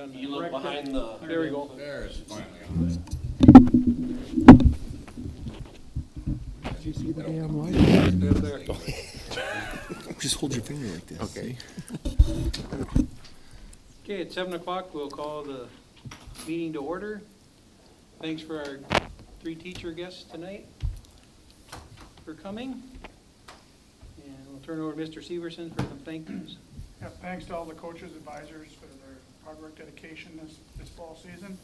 on You the. look behind the. There we go. There's finally on that. Did you see the damn light? There. Just hold your finger like this. Okay. Okay, at 7 o'clock, we'll call the meeting to order. Thanks for our 3 teacher guests tonight for coming. And we'll turn it over to Mr. Severson for some thank yous. Yeah, thanks to all the coaches, advisors for their hard work, dedication this fall season.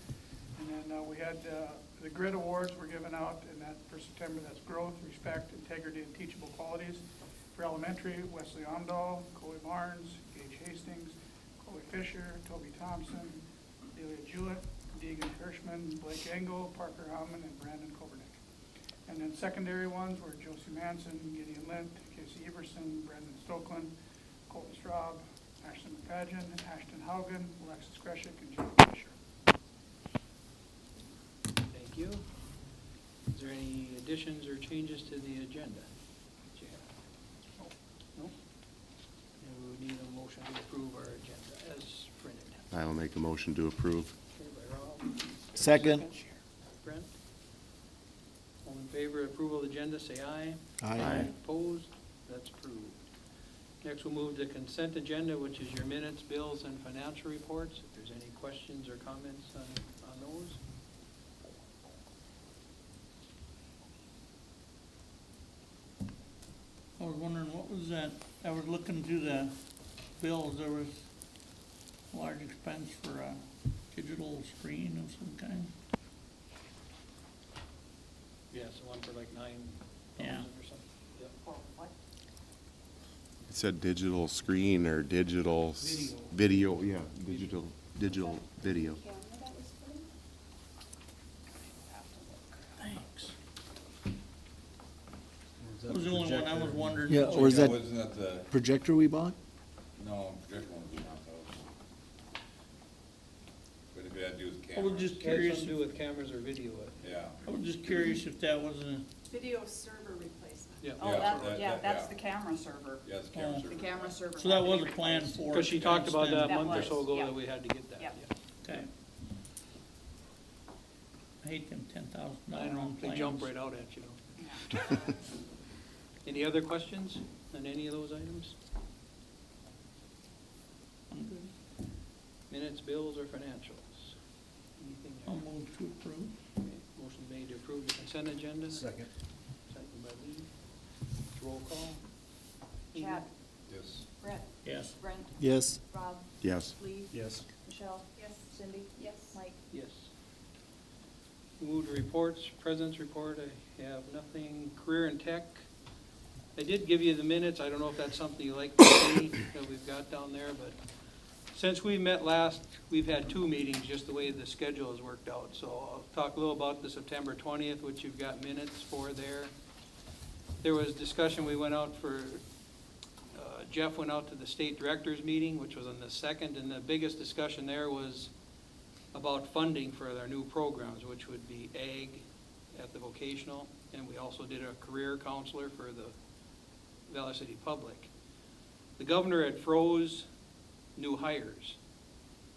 And then we had the Grit Awards were given out, and that for September, that's growth, respect, integrity, and teachable qualities. For elementary, Wesley Ondal, Chloe Barnes, Gage Hastings, Chloe Fisher, Toby Thompson, Delia Jewett, Deegan Hirschman, Blake Engel, Parker Howman, and Brandon Kobernick. And then secondary ones were Josie Manson, Gideon Lint, Casey Everson, Brendan Stokeland, Colton Straub, Ashton McFadgen, Ashton Haugen, Alexis Greshik, and Jamie Fisher. Thank you. Is there any additions or changes to the agenda? No? And we would need a motion to approve our agenda as printed. I will make a motion to approve. Okay, by Rob. Second. Brent? All in favor of approval of the agenda, say aye. Aye. Opposed? That's approved. Next, we'll move to consent agenda, which is your minutes, bills, and financial reports. If there's any questions or comments on those. I was wondering, what was that, I was looking through the bills, there was a large expense for a digital screen of some kind. Yes, the one for like 9,000 Yeah. or something. Yep. It said digital screen or digital video, yeah, digital video. Thanks. That was the only one I was wondering. Yeah, or is that Wasn't that the, projector we bought? no, projector one was not those. But if it had to do with I cameras. was just Has curious, something to do with cameras or video. Yeah. I was just curious if that was a, Video server replacement. Yeah. Oh, Yeah, that's yeah. the camera server. Yeah, it's camera Oh. server. The camera server. so that had to was be a plan replaced. for. Because she talked about that a That month or so was, ago yeah. that we had to get that. Yep. yeah. Okay. I hate them $10,000 I know, on they plans. jump right out at you. Yeah. Any other questions on any of those items? I'm good. Minutes, bills, or financials? Anything I'll there? move to approve. Okay, motion made to approve the consent agenda. Second. Second by Lee. Roll call. Chad, Yes. Brett, Yes. Brent, Yes. Rob, Yes. Lee, Yes. Michelle. Yes. Cindy. Yes. Mike. Yes. Move to reports, President's report, I have nothing. Career and tech, I did give you the minutes, I don't know if that's something you like to see that we've got down there, but since we met last, we've had 2 meetings, just the way the schedule has worked out. So I'll talk a little about the September 20th, which you've got minutes for there. There was discussion, we went out for, Jeff went out to the state directors meeting, which was on the 2nd, and the biggest discussion there was about funding for our new programs, which would be ag at the vocational, and we also did a career counselor for the Valley City Public. The governor had froze new hires,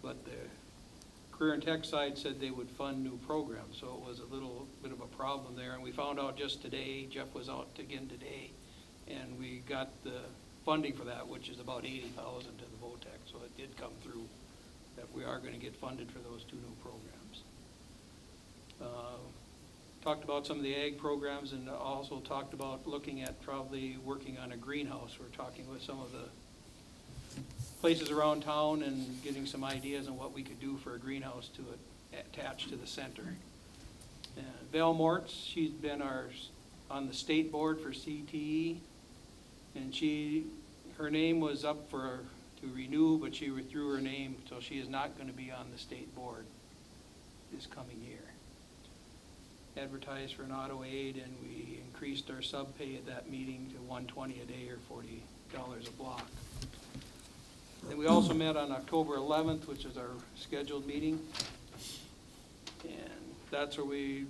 but the career and tech side said they would fund new programs, so it was a little bit of a problem there. And we found out just today, Jeff was out again today, and we got the funding for that, which is about $80,000 to the VOTEC, so it did come through that we are gonna get funded for those 2 new programs. Talked about some of the ag programs and also talked about looking at probably working on a greenhouse. We're talking with some of the places around town and getting some ideas on what we could do for a greenhouse to attach to the center. And Val Mortz, she's been on the state board for CTE, and her name was up to renew, but she withdrew her name, so she is not going to be on the state board this coming year. Advertised for an auto aid, and we increased our sub pay at that meeting to $120 a day or $40 a block. Then we also met on October 11th, which is our scheduled meeting. And that's where we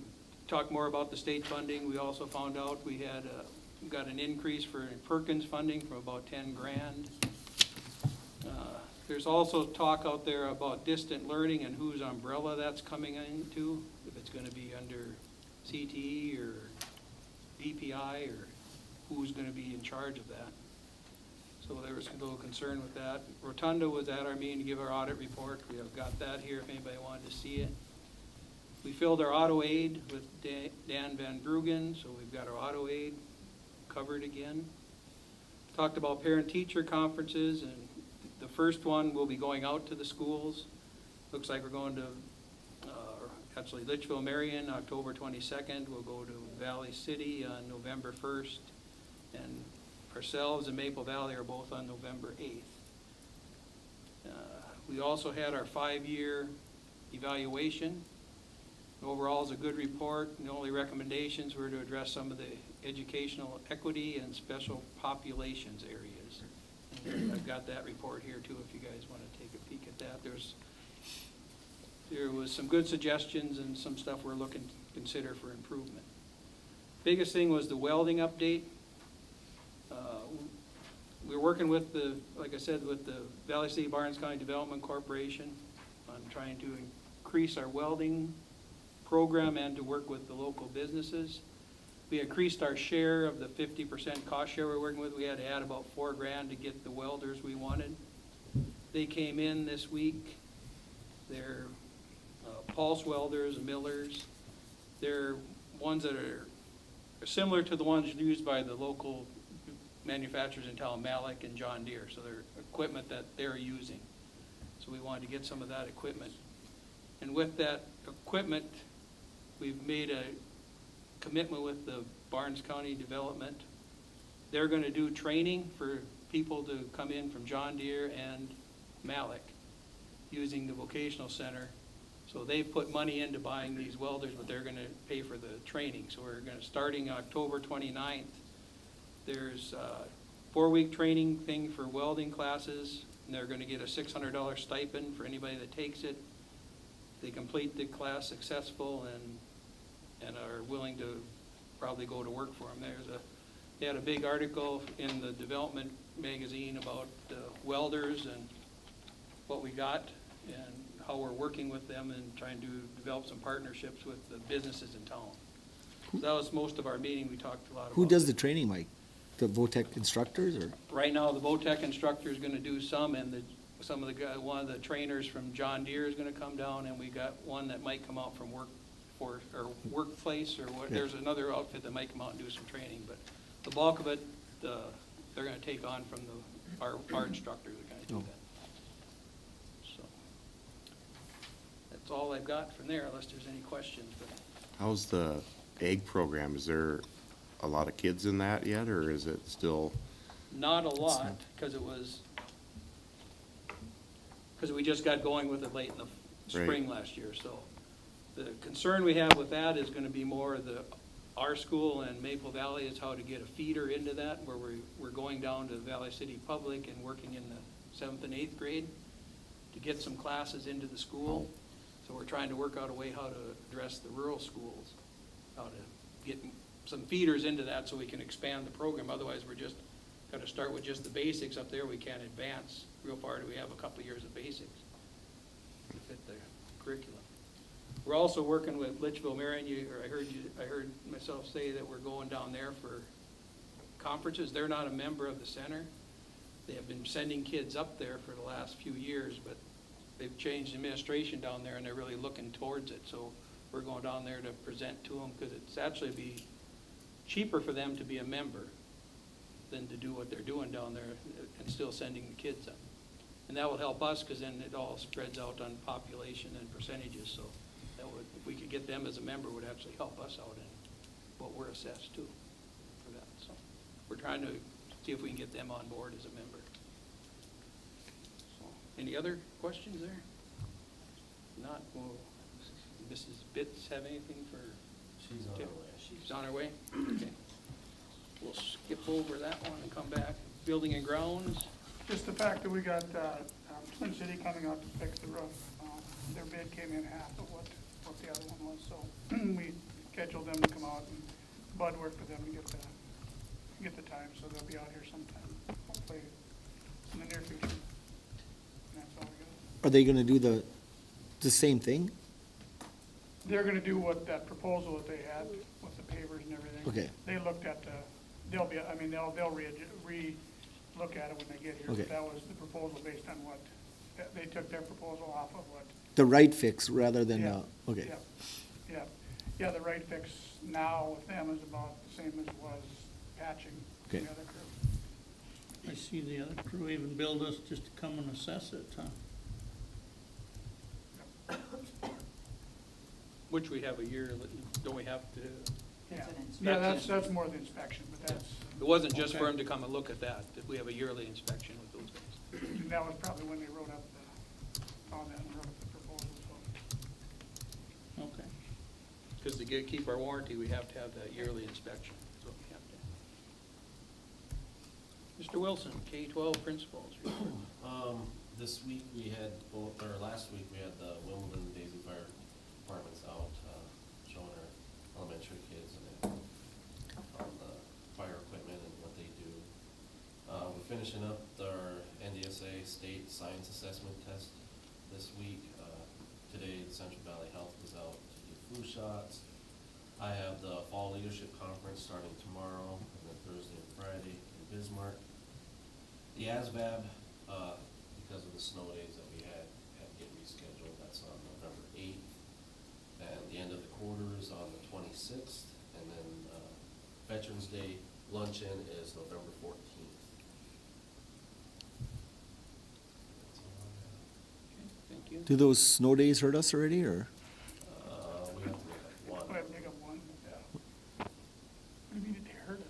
talked more about the state funding. We also found out we had got an increase for Perkins funding from about 10 grand. There's also talk out there about distant learning and whose umbrella that's coming into, if it's gonna be under CTE or DPI, or who's gonna be in charge of that. So there was a little concern with that. Rotunda was at our meeting to give our audit report. We have got that here if anybody wanted to see it. We filled our auto aid with Dan Van Bruggen, so we've got our auto aid covered again. Talked about parent-teacher conferences, and the first one will be going out to the schools. Looks like we're going to, actually Litchville, Marion, October 22nd. We'll go to Valley City on November 1st. And ourselves and Maple Valley are both on November 8th. We also had our 5-year evaluation. Overall, it's a good report. The only recommendations were to address some of the educational equity and special populations areas. And I've got that report here too, if you guys want to take a peek at that. There was some good suggestions and some stuff we're looking to consider for improvement. Biggest thing was the welding update. We're working with the, like I said, with the Valley City Barnes County Development Corporation on trying to increase our welding program and to work with the local businesses. We increased our share of the 50% cost share we're working with. We had to add about $4,000 to get the welders we wanted. They came in this week. They're pulse welders, millers. They're ones that are similar to the ones used by the local manufacturers in town, Malik and John Deere. So they're equipment that they're using. So we wanted to get some of that equipment. And with that equipment, we've made a commitment with the Barnes County Development. They're gonna do training for people to come in from John Deere and Malik using the vocational center. So they put money into buying these welders, but they're gonna pay for the training. So we're gonna, starting October 29th, there's a 4-week training thing for welding classes, and they're gonna get a $600 stipend for anybody that takes it. They complete the class successful and are willing to probably go to work for them. They had a big article in the development magazine about welders and what we got and how we're working with them and trying to develop some partnerships with the businesses in town. So that was most of our meeting. We talked a lot about. Who does the training, Mike? The VOTEC instructors, or? Right now, the VOTEC instructor is gonna do some, and one of the trainers from John Deere is gonna come down, and we got one that might come out from Workplace, or what, Yeah. there's another outfit that might come out and do some training, but the bulk of it, they're gonna take on from our instructors are gonna do Oh. that. So, that's all I've got from there, unless there's any questions, but How's the egg program? Is there a lot of kids in that yet, or is it still? not a lot, because we just got going with it late in the spring last year, so. The concern we have with that is gonna be more our school and Maple Valley is how to get a feeder into that, where we're going down to Valley City Public and working in the 7th and 8th grade to get some classes into the school. So we're trying to work out a way how to address the rural schools, how to get some feeders into that so we can expand the program. Otherwise, we're just gotta start with just the basics up there. We can't advance real far till we have a couple of years of basics to fit the curriculum. We're also working with Litchville, Marion. I heard myself say that we're going down there for conferences. They're not a member of the center. They have been sending kids up there for the last few years, but they've changed administration down there and they're really looking towards it. So we're going down there to present to them, because it's actually be cheaper for them to be a member than to do what they're doing down there and still sending the kids up. And that will help us, because then it all spreads out on population and percentages, so that would, if we could get them as a member, would actually help us out in what we're assessed to for that. So we're trying to see if we can get them on board as a member. So, any other questions there? Not, will Mrs. Bitts have anything for? She's on her way. She's on her way? Okay. We'll skip over that one and come back. Building and grounds. Just the fact that we got Twin City coming out to fix the roof. Their bid came in half of what the other one was, so we scheduled them to come out, and Bud worked with them to get the time, so they'll be out here sometime, hopefully in the near future. and that's all we got. Are they gonna do the same thing? They're gonna do what, that proposal that they had with the pavers and everything. Okay. They looked at they'll re-look at it when they get here. Okay. But that was the proposal based on what, they took their proposal off of what. The right fix rather than, Yeah. okay. Yeah, the right fix now with them is about the same as it was patching the Okay. other crew. I see the other crew even billed us just to come and assess it, huh? Which we have a year, don't we have to? Yeah, It's an yeah, inspection. that's more the inspection, but that's, It wasn't just for Okay. him to come and look at that we have a yearly inspection with those guys. and that was probably when they wrote up found that and wrote up the proposal, so. Okay. Because to keep our warranty, we have to have that yearly inspection, so we have to. Mr. Wilson, K-12 principals report. This week we had, last week we had the Wimbledon Daisy Fire Departments out, showing our elementary kids and on the fire equipment and what they do. We're finishing up our NDSA state science assessment test this week. Today, the Central Valley Health was out to do flu shots. I have the fall leadership conference starting tomorrow, and then Thursday and Friday in Bismarck. The ASVAB, because of the snow days that we had to get rescheduled, that's on November 8th. And the end of the quarter is on the 26th, and then Veterans Day luncheon is November 14th. That's all I have. Thank you. Do those snow days hurt us already, or? We have to make up one. Go ahead and make up one, yeah. What do you mean it hurt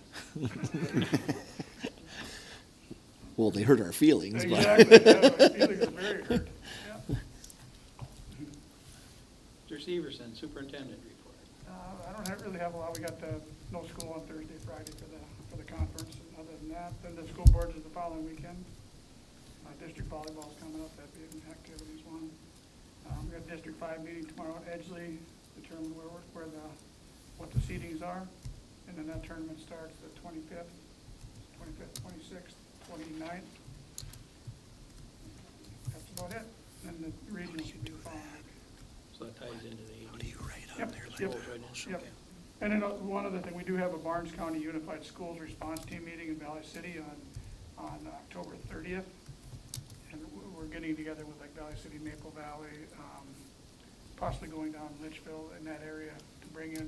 us? Well, they hurt our feelings, but. Exactly, yeah, my feelings are very hurt, yeah. Mr. Severson, superintendent report. I don't really have a lot, we got no school on Thursday, Friday for the conference, and other than that, then the school board is the following weekend. District volleyball's coming up, that'd be an activities one. We got District 5 meeting tomorrow at Edgeley, determine what the seatings are, and then that tournament starts the 25th, 26th, 29th. That's about it, and the regional should be the following week. So that ties into the. How do you write on Yep, there like yep, that? yep. Okay. And then one other thing, we do have a Barnes County Unified Schools Response Team meeting in Valley City on October 30th. And we're getting together with like Valley City, Maple Valley, possibly going down Litchfield in that area to bring in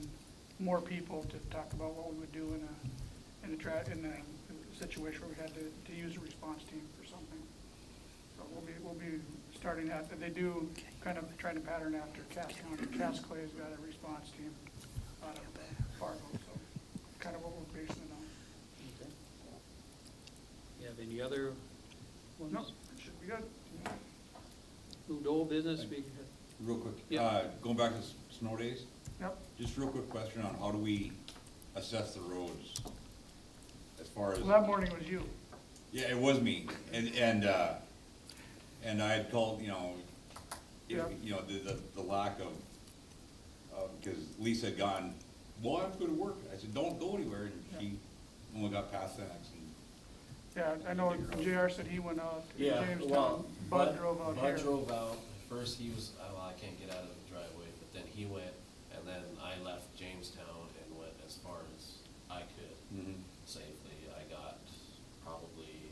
more people to talk about what we would do in a situation where we had to use a response team for something. So we'll be starting that, but they do kind of trying to pattern after Cass County. Cass Clay's got a response team out of Fargo, so kind of what we're basing it on. Okay. You have any other ones? Nope, should be good. Move to old business, Real quick, Yeah. going back to snow days, Yep. just real quick question on how do we assess the roads? As far as, Well, that morning was you. yeah, it was me, and I had called, Yeah. the lack of, because Lisa had gone, well, I have to go to work. I said, don't go anywhere, and she only got past that, and Yeah, I know JR said he went out to Yeah, Jamestown. well, Bud drove out here. Bud drove out. First he was, well, I can't get out of the driveway, but then he went, and then I left Jamestown and went as far as I could safely. I got probably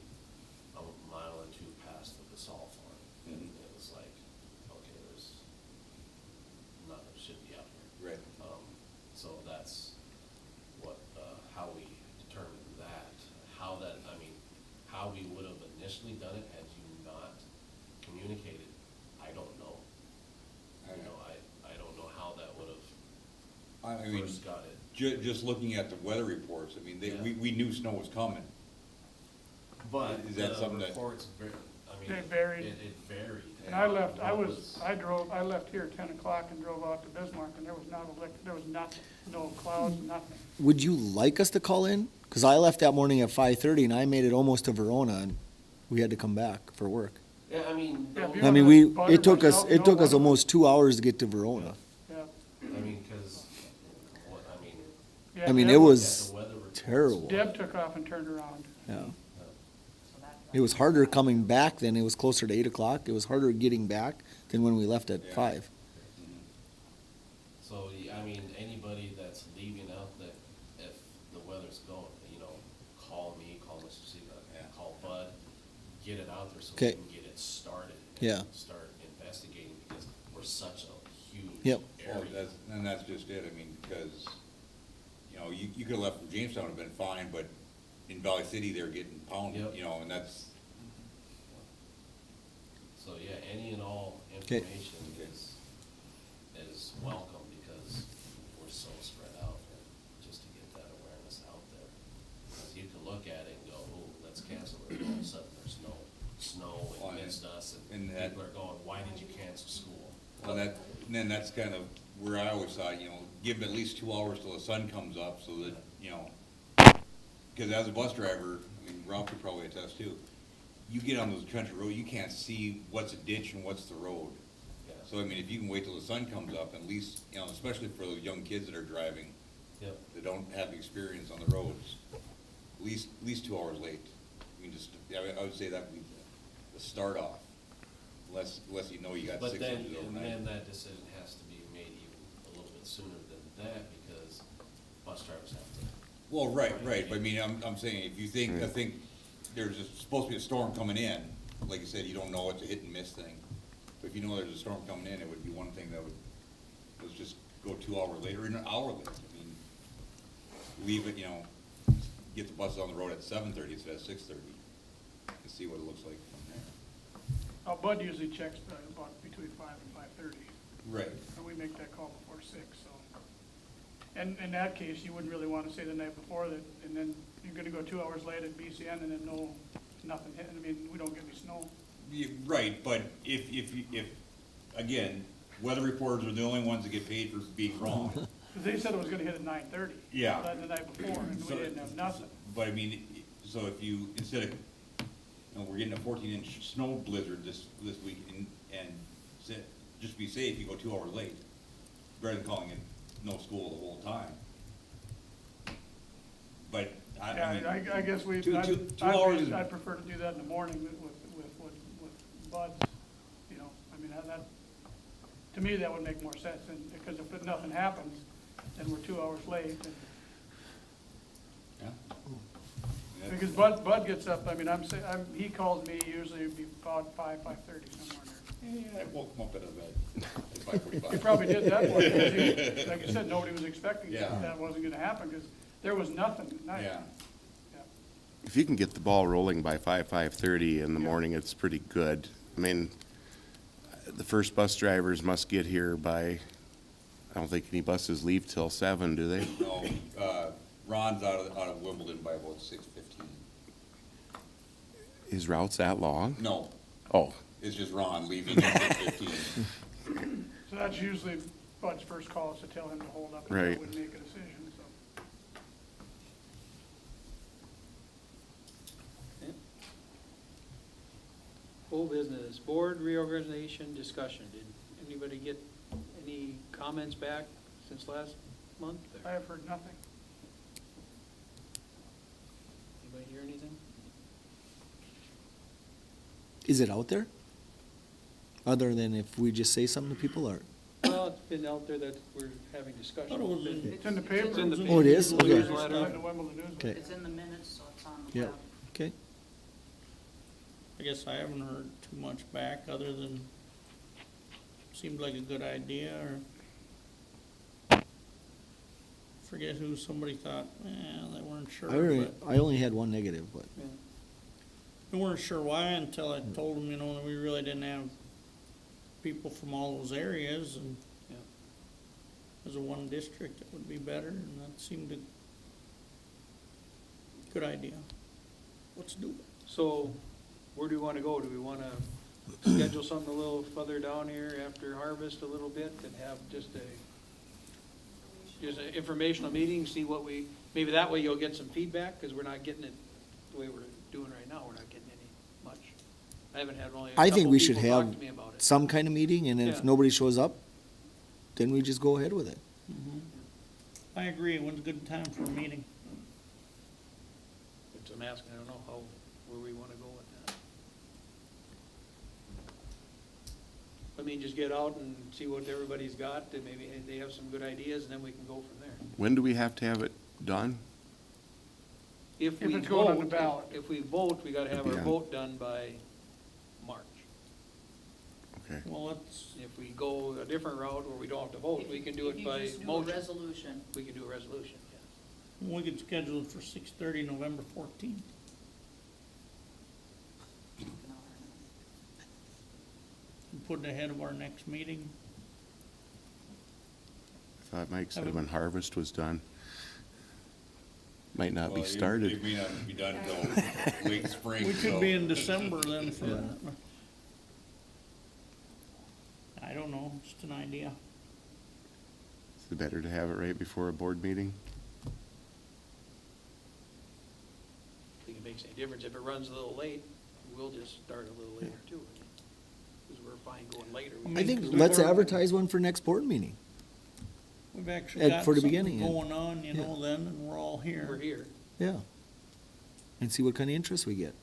a mile or two past the Basalt farm, and it was like, okay, there's nothing should be out here. right. So that's what, how we determined that, how we would have initially done it had you not communicated, I don't know. I don't know how that would I have mean, first got it. just looking at the weather reports, I mean, Yeah. we knew snow was coming. But Is that the something that- reports, They varied. It varied. And I left, I left here at 10 o'clock and drove out to Bismarck, and there was nothing, no clouds, nothing. Would you like us to call in? Cause I left that morning at 5:30 and I made it almost to Verona and we had to come back for work. Yeah, I mean, Yeah, if you I mean, it took us Myself, almost 2 hours to get to Verona. Yeah. I mean, cause, Yeah, I mean, Deb- it was the weather reports. terrible. Deb took off and turned around. Yeah. So that It was harder coming back then, it was closer to 8 o'clock, it was harder getting back than when we left at Yeah. 5. So, I mean, anybody that's leaving out that, if the weather's going, call me, call Mr. Seagull, Yeah. call Bud, get it out there so we Okay. can get it started. Yeah. And start investigating, because we're such a huge Yep. Well, area. that's just it, I mean, because, you could've left from Jamestown, have been fine, but in Valley City, they're getting pounded, Yep. and that's, So, yeah, any and all Okay. information is welcome, because we're so spread out, and just to get that awareness out there. Because you can look at it and go, oh, let's cancel it, and all of a sudden there's no snow Well, and and- missed us, and and that- people are going, why did you cancel school? well, and then that's kind of where I always thought, give them at least 2 hours till the sun comes up, so that, because as a bus driver, I mean, Rob could probably attest too, you get on those country roads, you can't see what's a ditch and what's the road. Yeah. So, I mean, if you can wait till the sun comes up, at least, especially for those young kids that are driving, Yep. that don't have experience on the roads, at least 2 hours late. I mean, I would say that would be the start off, unless you know you got But 6 then, inches and overnight. then that decision has to be made even a little bit sooner than that, because bus drivers have to. Well, right, but I mean, I'm saying, if you think, I think there's supposed to be a storm coming in, like you said, you don't know, it's a hit and miss thing. But if you know there's a storm coming in, it would be one thing that would, let's just go 2 hours later, or an hour later. I mean, leave it, get the buses on the road at 7:30 instead of 6:30, and see what it looks like from there. Bud usually checks about between 5 and 5:30, Right. and we make that call before 6, so. And in that case, you wouldn't really want to say the night before that, and then you're gonna go 2 hours late at BCN and then nothing hit, I mean, we don't get any snow. Right, but if, again, weather reporters are the only ones that get paid for being wrong. Because they said it was gonna hit at 9:30. Yeah. The night before, and we So- didn't have nothing. But I mean, so if you, instead of, we're getting a 14-inch snow blizzard this week, and just to be safe, you go 2 hours late, rather than calling it no school the whole time. But I mean. Yeah, I guess we, Two hours is- I'd prefer to do that in the morning with buds, I mean, that, to me, that would make more sense, and, because if nothing happens, then we're 2 hours late, and, Yeah. because Bud gets up, I mean, he calls me usually it'd be about 5:30, somewhere in there. Yeah, I woke him up at about 5:45. He probably did that one, because like you said, nobody was expecting Yeah. that wasn't gonna happen, because there was nothing at night. Yeah. Yeah. If you can get the ball rolling by 5:30 in the Yeah. morning, it's pretty good. I mean, the first bus drivers must get here by, I don't think any buses leave till 7, do they? No, Ron's out of Wimbledon by about 6:15. His route's that long? No, Oh, it's just Ron leaving at 6:15. So that's usually Bud's first call, is to tell him to hold up, and Right. I wouldn't make a decision, so. Full business, board reorganization discussion. Did anybody get any comments back since last month? I have heard nothing. Anybody hear anything? Is it out there? Other than if we just say something to people, or? Well, it's been out there that we're having discussion. Thought it was in- It's in the paper. It's in the Oh, it is? paper, Okay. newsletter. It's in the Wimbledon newsletter. Okay. It's in the minutes, so it's on the Yeah, web. okay. I guess I haven't heard too much back, other than, seemed like a good idea, or forget who, somebody thought, they weren't sure, but I only had one negative, but, Yeah. we weren't sure why until I told them, that we really didn't have people from all those areas, and Yeah. as a one district, it would be better, and that seemed a good idea. Let's do it. So, where do we wanna go? Do we wanna schedule something a little further down here after harvest a little bit and have just an informational meeting, see what maybe that way you'll get some feedback, cause we're not getting it the way we're doing right now, we're not getting any much. I haven't had only a I think couple we should people talk have to me about it. some kind of meeting, and if Yeah. nobody shows up, then we just go ahead with it. I agree, when's a good time for a meeting? Which I'm asking, I don't know where we wanna go with that. I mean, just get out and see what everybody's got, and maybe they have some good ideas, and then we can go from there. When do we have to have it done? If If we it's going on the vote, ballot. if we vote, we gotta have our Yeah. vote done by March. Okay. Well, let's, If we go a different route where we don't have to vote, we can do it by If you just do a motion. resolution, We can do a resolution, yeah. we could schedule it for 6:30, November 14th. no, And put it ahead of our next meeting. I thought Mike said Have it- when harvest was done. Might not Well, be it started. may not be done until late spring, We so. could be in December then for that. I don't know, just an idea. Is it better to have it right before a board meeting? I think it makes any difference. If it runs a little late, we'll just start a little later too. Because we're fine going later. We I can- think, let's advertise one for next board meeting. We've actually At- got for the something beginning, yeah. going on, you know, then, and we're all here. We're here. Yeah. And see what kind of interest we get.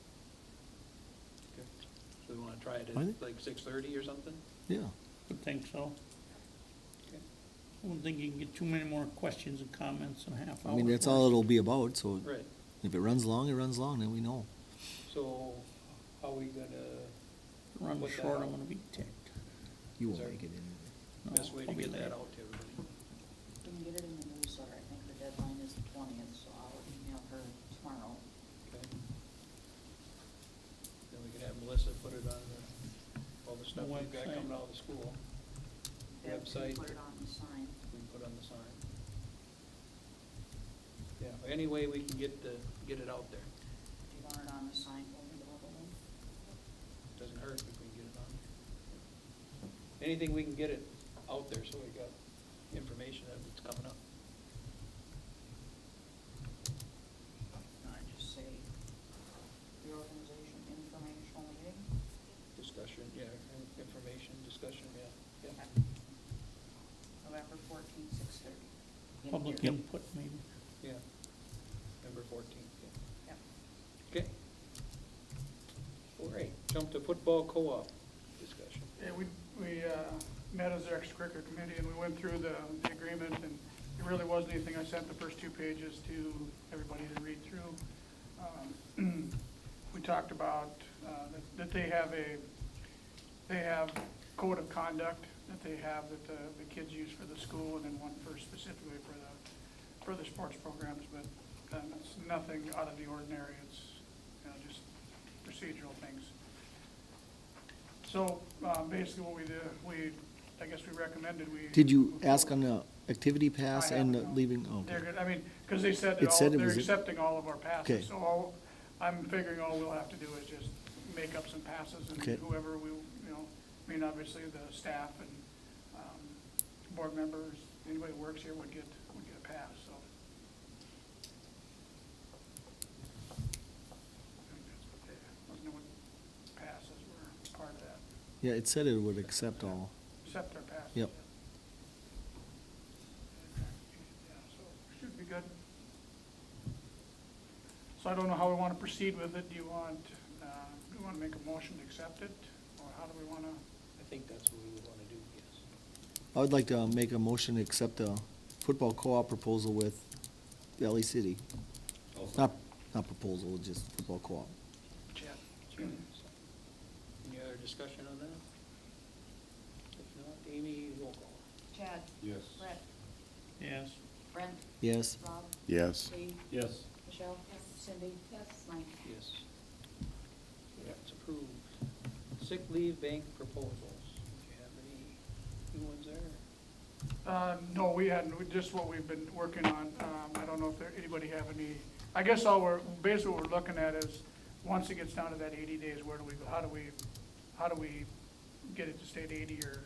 So we wanna try it I at think- like 6:30 or something? Yeah. I think so. Okay. I don't think you can get too many more questions and comments in a half hour. I mean, that's all it'll be about, so Right. if it runs long, then we know. So how we gonna, Run put that short, out? I'm gonna be ticked. You won't Sorry. make it in. No, best way to I'll be get that late. out to everybody? we can get it in the newsletter, I think the deadline is the 20th, so I'll email her tomorrow. Okay. Then we could have Melissa put it on all the stuff we've got website. coming out of the school. Deb can Website. Put it on the sign. We can put on the sign. Yeah, any way we can get it out there. Do you want it on the sign over the other one? Doesn't hurt if we can get it on. Anything we can get it out there so we got information that it's coming up. I just say reorganization informational meeting. Discussion, yeah, information, discussion, yeah, yeah. November 14th, 6:30. Public Yep. input maybe. Yeah, November 14th, yeah. Yep. Okay. All right, jump to football co-op discussion. Yeah, we met as our extracurricular committee, and we went through the agreement, and it really wasn't anything. I sent the first 2 pages to everybody to read through. We talked about that they have code of conduct that they have that the kids use for the school, and then one for specifically for the sports programs, but it's nothing out of the ordinary. It's, just procedural things. So, basically what we did, I guess we recommended we. Did you move ask forward. on the activity pass I and the haven't, no. leaving? Oh, They're okay. good, I mean, because they said It that said it they're was- accepting all of our Okay. passes, so I'm figuring all we'll have to do is just make up some passes, and Okay. whoever we, I mean, obviously the staff and, board members, anybody who works here would get a pass, so. I think that's what wasn't it what passes were part of that, Yeah, it said it would accept all. accept our passes. Yep. Yeah, so should be good. So I don't know how we want to proceed with it. Do you want to make a motion to accept it, or how do we want to? I think that's what we would wanna do, yes. I would like to make a motion to accept the football co-op proposal with Valley City. Not proposal, just football co-op. Chad? Any other discussion on that? If not, Amy, roll call. Chad? Yes. Brett? Yes. Brent? Yes. Rob? Yes. Lee? Yes. Michelle? Yes. Cindy? Yes. Mike? Yes. Yeah, it's approved. Sick leave bank proposals. Do you have any new ones there? No, we hadn't, just what we've been working on. I don't know if anybody have any, I guess basically what we're looking at is, once it gets down to that 80 days, where do we go? How do we get it to stay at 80, or,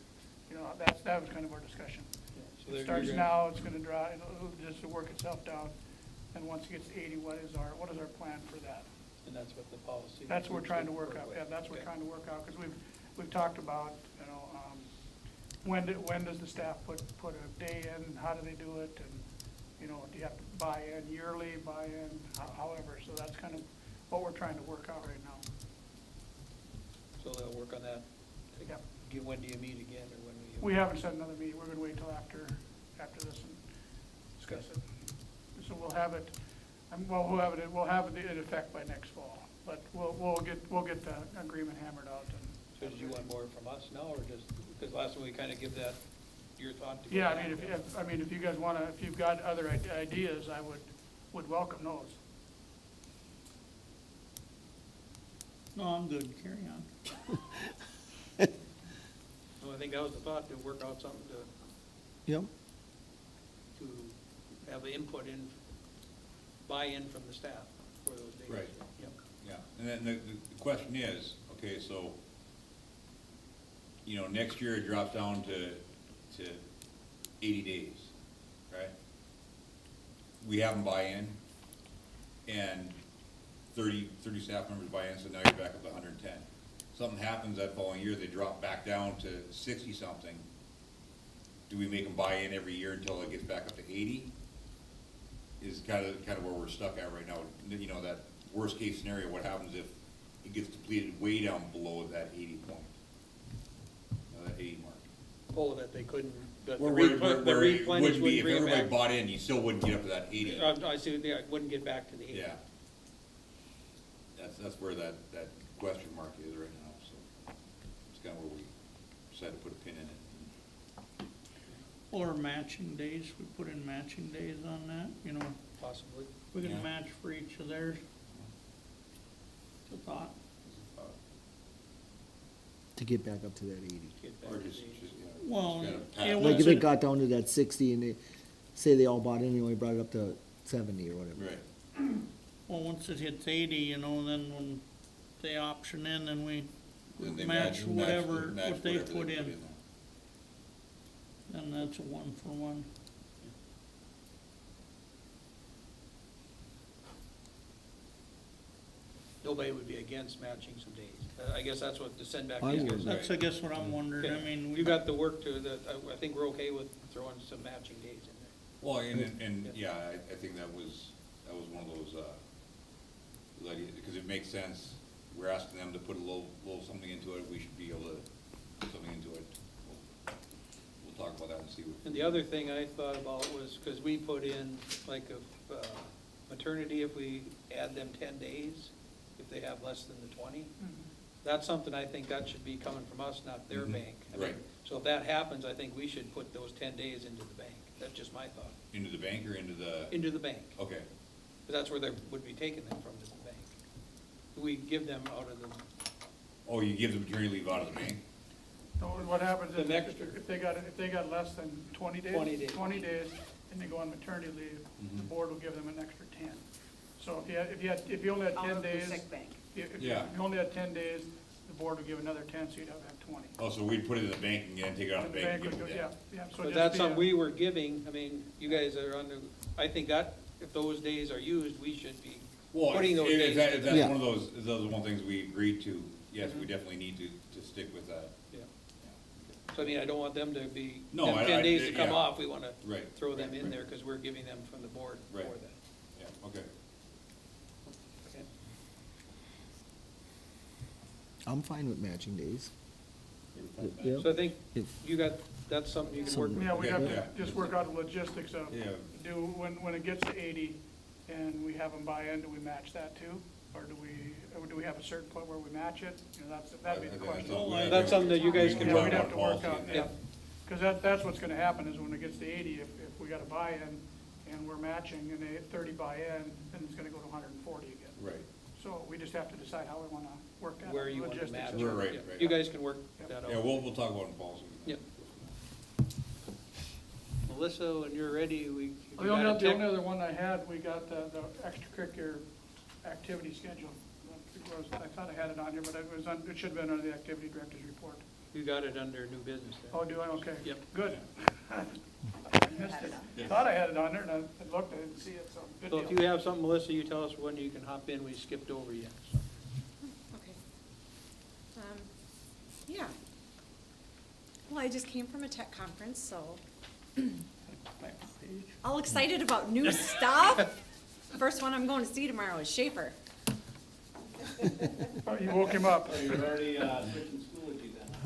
that was kind of our discussion. So It they're- starts you're now, it's gonna dry, it'll just work itself down, and once it gets to 80, what is our plan for that? And that's what the policy. That's what we're trying to work out, with. yeah, that's what we're Okay. trying to work out, because we've talked about, when does the staff put a day in, how do they do it, and, do you have to buy in yearly, however, so that's kind of what we're trying to work out right now. So they'll work on that Yep. when do you meet again, or when We haven't set another meeting, we're gonna wait till after this and discuss it. So we'll have it, we'll have it in effect by next fall, but we'll get the agreement hammered out and. So did you want more from us now, or just, because last time we kind of give that, your thought to go Yeah, back? if you guys wanna, if you've got other ideas, I would welcome those. No, I'm good, carry on. Well, I think that was the thought, to work out something Yep. to have the input in, buy-in from the staff for those days. Right. Yep. Yeah, and then the question is, okay, so, you know, next year it drops down to 80 days, right? We have them buy in, and 30 staff members buy in, so now you're back up to 110. Something happens that following year, they drop back down to 60-something. Do we make them buy in every year until it gets back up to 80? Is kind of where we're stuck at right now. You know, that worst case scenario, what happens if it gets depleted way down below that 80 point? That 80 mark. Oh, that they couldn't, that the Where replenish it wouldn't wouldn't be, if bring it everybody back. bought in, you still wouldn't get up to that 80. I see, yeah, it wouldn't get back to the 80. Yeah. That's where that question mark is right now, so it's kind of where we decided to put a pin in it. Or matching days, we put in matching days on that, you know, Possibly. we Yeah. can match for each of theirs. It's a thought. To get back up to that 80. Get back Or to just, the 80. yeah. Well, just it kinda was- Like if a- it got down to that 60 and they, say they all bought in, and we brought it up to 70 or whatever. Right, Well, once it hits 80, you know, then when they option in, then we Then they match whatever, match what they whatever put in. there. Then that's a 1-for-1. Nobody would be against matching some days. I guess that's what the send back I is. would. That's, I guess, what I'm wondering, I mean. we- You got the work to, I think we're okay with throwing some matching days in there. Well, and, yeah, I think that was one of those ideas, because it makes sense. We're asking them to put a little something into it, we should be able to put something into it. We'll talk about that and see what. And the other thing I thought about was, because we put in, like, maternity, if we add them 10 days, if they have less than the 20, that's something I think that should be coming from us, not their Mhm. bank. I mean, Right. So if that happens, I think we should put those 10 days into the bank. That's just my thought. Into the bank or into the? Into the bank, Okay, because that's where they would be taking them from, is the bank. We give them out of the, oh, you give the maternity leave out of the bank? So what happens The is, next- if they got less than 20 days? 20 days. 20 days, and they go on maternity leave, the Mhm. board will give them an extra 10. So if you only had Out 10 of the days. sick bank. If Yeah. you only had 10 days, the board would give another 10, so you'd have to have 20. Oh, so we'd put it in the bank and then take it out of the bank and give would them go- that? Yeah, so but just that's be something a- we were giving, I mean, you guys are under, I think that, if those days are used, we should be Well, putting those if days. that- if that's Yeah. one of those one things we agreed to, yes, we definitely need to stick with that. Yeah. Yeah. So I mean, I don't want them to be, No, them I- 10 days to yeah. come off, we wanna Right. throw them right, in right. there, because we're giving them from the board for Right. that. Yeah, okay. Okay. I'm fine with matching days. Yep. So I think If- you got, that's something you can work with. Yeah, we have Okay, to yeah. just work out the logistics of, Yeah. when it gets to 80 and we have them buy in, do we match that too? Or do we have a certain point where we match it? You know, that'd be the question. That's something that you guys We can Yeah, work we'd out. have to work out, Policy, yeah. Because that's what's gonna happen, is when it gets to 80, if we got a buy-in and we're matching and they 30 buy-in, then it's gonna go to 140 again. Right. So we just have to decide how we wanna work that out. Where you want to logistics match. of it. it. Right, Yeah. right. You guys can work Yep. that out. Yeah, we'll talk about it in policy. Yep. Melissa, when you're ready, we. if you The only got a other, the tech- only other one I had, we got the extracurricular activity schedule. I thought I had it on here, but it should have been under the activity director's report. You got it under new business there. Oh, do I? Okay. Yep. Good. I missed Had it. it on. Thought I had it on there, and I looked, I didn't see it, so good So if deal. you have something, Melissa, you tell us when you can hop in, we skipped over you. so. Okay. Yeah. Well, I just came from a tech conference, so Back page. all excited about new stuff. First one I'm going to see tomorrow is Schaefer. Oh, you woke him up. You're already switching school with you then.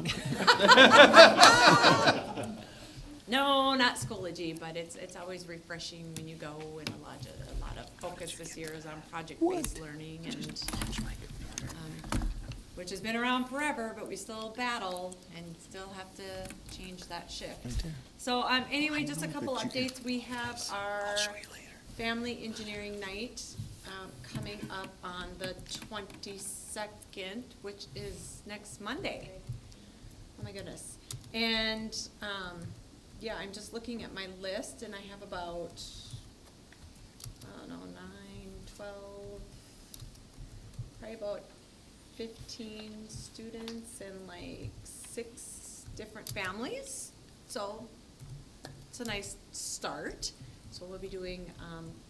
No, not Schoology, but it's always refreshing when you go, and a lot of focus this year is on project-based learning and, which has been around forever, but we still battle and still have to change that shift. So, anyway, just a couple updates. We have our Family Engineering Night, coming up on the 22nd, which is next Monday. Oh my goodness. And, yeah, I'm just looking at my list, and I have about, I don't know, 9, 12, probably about 15 students and like 6 different families. So it's a nice start. So we'll be doing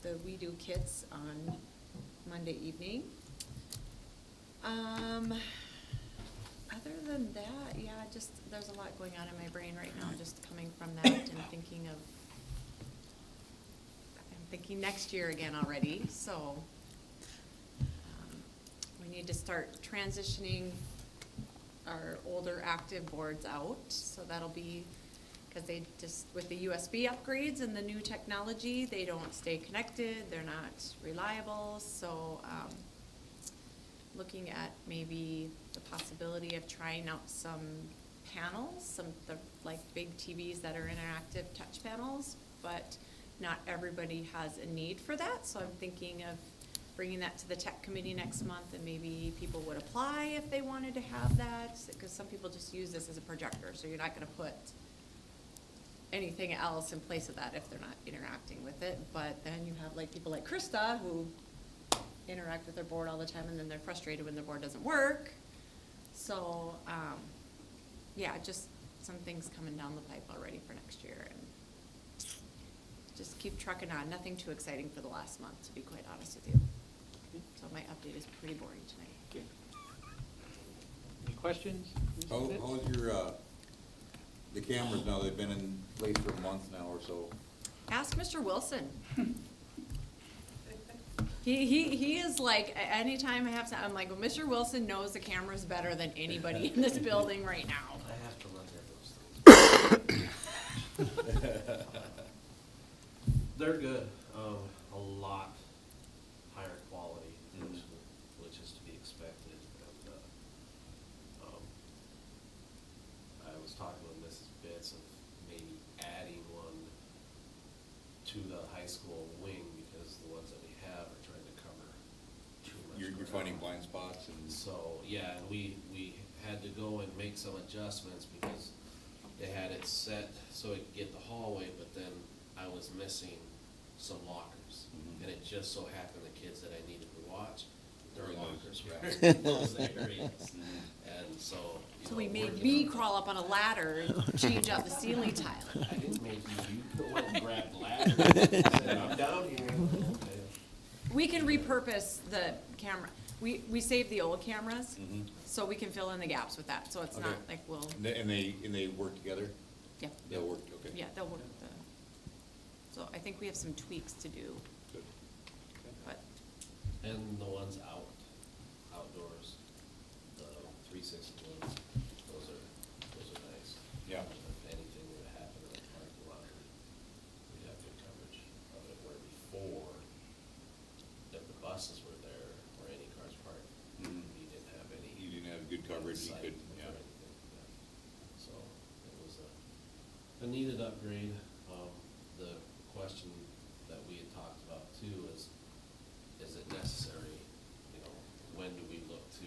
the We Do Kits on Monday evening. Other than that, yeah, just, there's a lot going on in my brain right now, just coming from that and thinking of, I'm thinking next year again already, so we need to start transitioning our older active boards out, so that'll be, because they just, with the USB upgrades and the new technology, they don't stay connected, they're not reliable, so looking at maybe the possibility of trying out some panels, the like big TVs that are interactive touch panels, but not everybody has a need for that, so I'm thinking of bringing that to the tech committee next month, and maybe people would apply if they wanted to have that, because some people just use this as a projector, so you're not gonna put anything else in place of that if they're not interacting with it. But then you have like people like Krista who interact with their board all the time, and then they're frustrated when their board doesn't work. So, yeah, just some things coming down the pipe already for next year, and just keep trucking on. Nothing too exciting for the last month, to be quite honest with you. So my update is pretty boring tonight. Okay. Any questions? Mrs. How's Fitz? your, the cameras now, they've been in place for a month now or so? Ask Mr. Wilson. He is like, anytime I have to, I'm like, well, Mr. Wilson knows the cameras better than anybody in this building right now. I have to look at those things. They're good, a lot higher quality, which is to be expected. And, I was talking with Mrs. Bitts of maybe adding one to the high school wing, because the ones that we have are trying to cover too much You're ground. finding blind spots and. So, yeah, and we had to go and make some adjustments because they had it set so it could get the hallway, but then I was missing some lockers. Mhm. And it just so happened the kids that I needed to watch, their Were in those- lockers were in those areas. And so, So he made me crawl up on a ladder and change out the ceiling tile. I didn't make you went and grabbed the ladder. I said, I'm down here. Okay. We can repurpose the camera. We save the old cameras, Mhm. so we can fill in the gaps with that, so it's not Okay. like we'll, And they work together? yeah, They'll work, okay. yeah, they'll work the, so I think we have some tweaks to do, Good. but, And the ones outdoors, the 360 ones, those are nice. Yeah. If anything were to happen in the parking lot, we'd have good coverage of it, where before, if the buses were there, or any cars parked, Mhm. we didn't have any. You didn't have good coverage, you sight could, or yeah. anything, yeah. So, it was a needed upgrade. The question that we had talked about too is it necessary, you know, when do we look to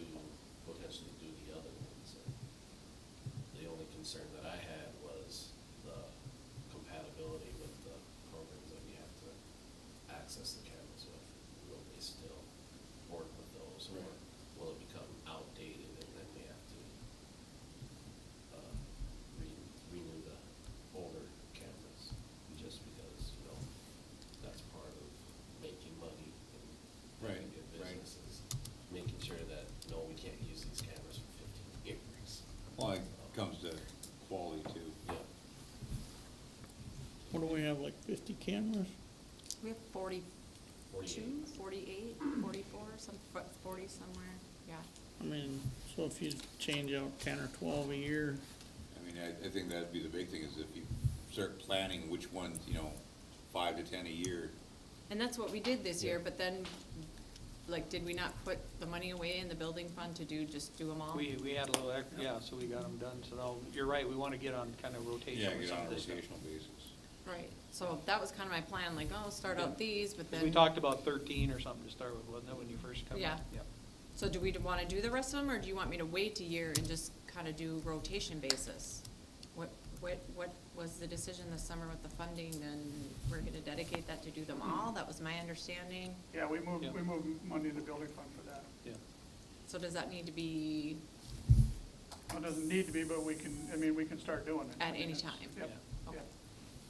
potentially do the other ones? And the only concern that I had was the compatibility with the programs that we have to access the cameras with. Will they still work with those, or Right. will it become outdated and then we have to renew the older cameras? Just because, you know, that's part of making money and Right, making good right. businesses. Making sure that, no, we can't use these cameras for 15 years. Well, it comes to quality too. Yeah. What do we have, like 50 cameras? we have 42, 48, 44, 40 somewhere, yeah. I mean, So if you change out 10 or 12 a year, I mean, I think that'd be the big thing, is if you start planning which ones, 5 to 10 a year. And that's what we did this year, but then, like, did we not put the money away in the building fund to just do them all? We had a little, yeah, so we got them done, so now, you're right, we wanna get on kind of rotation Yeah, with get some on a of this stuff. rotational basis. Right, so that was kind of my plan, like, oh, start out these, but 'Cause then. we talked about 13 or something to start with, wasn't it, when you first come in? Yeah. Yep. So do we wanna do the rest of them, or do you want me to wait a year and just kind of do rotation basis? What was the decision this summer with the funding, and we're gonna dedicate that to do them all? That was my understanding. Yeah, we moved, Yeah. we moved money in the building fund for that. Yeah. So does that need to be Well, it doesn't need to be, but we can start doing it. at any time? Yep, Yeah. Okay.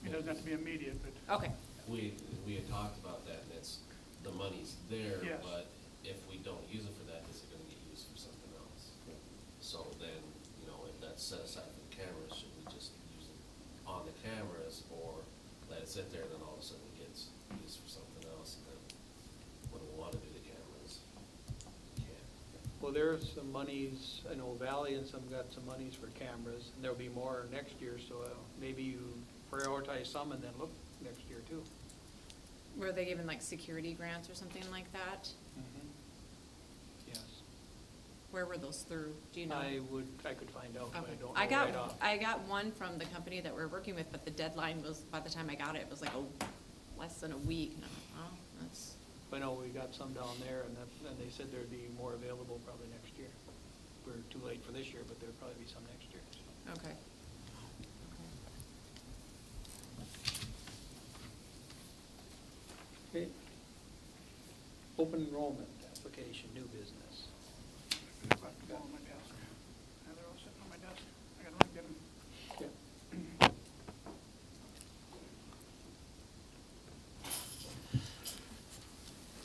yeah. It doesn't have to be immediate, but. Okay, We had talked about that, and it's, the money's there, Yes. but if we don't use it for that, is it gonna get used for something else? So then, if that's set aside for the cameras, should we just use it on the cameras, or let it sit there, and then all of a sudden it gets used for something else, and then when we wanna do the cameras, we can't. Well, there's some monies, I know Valley and some got some monies for cameras, and there'll be more next year, so maybe you prioritize some and then look next year too. were they given like security grants or something like that? Yes. Where were those through, do you know? I could find out, but I Okay. don't know right off. I got one from the company that we're working with, but the deadline was, by the time I got it, it was like, less than a week, and I'm like, oh, that's, I know we got some down there, and they said there'd be more available probably next year. We're too late for this year, but there'll probably be some next year, so. okay. Okay. Open enrollment application, new business. On my desk. Yeah, they're all sitting on my desk. I gotta look at them. Yeah.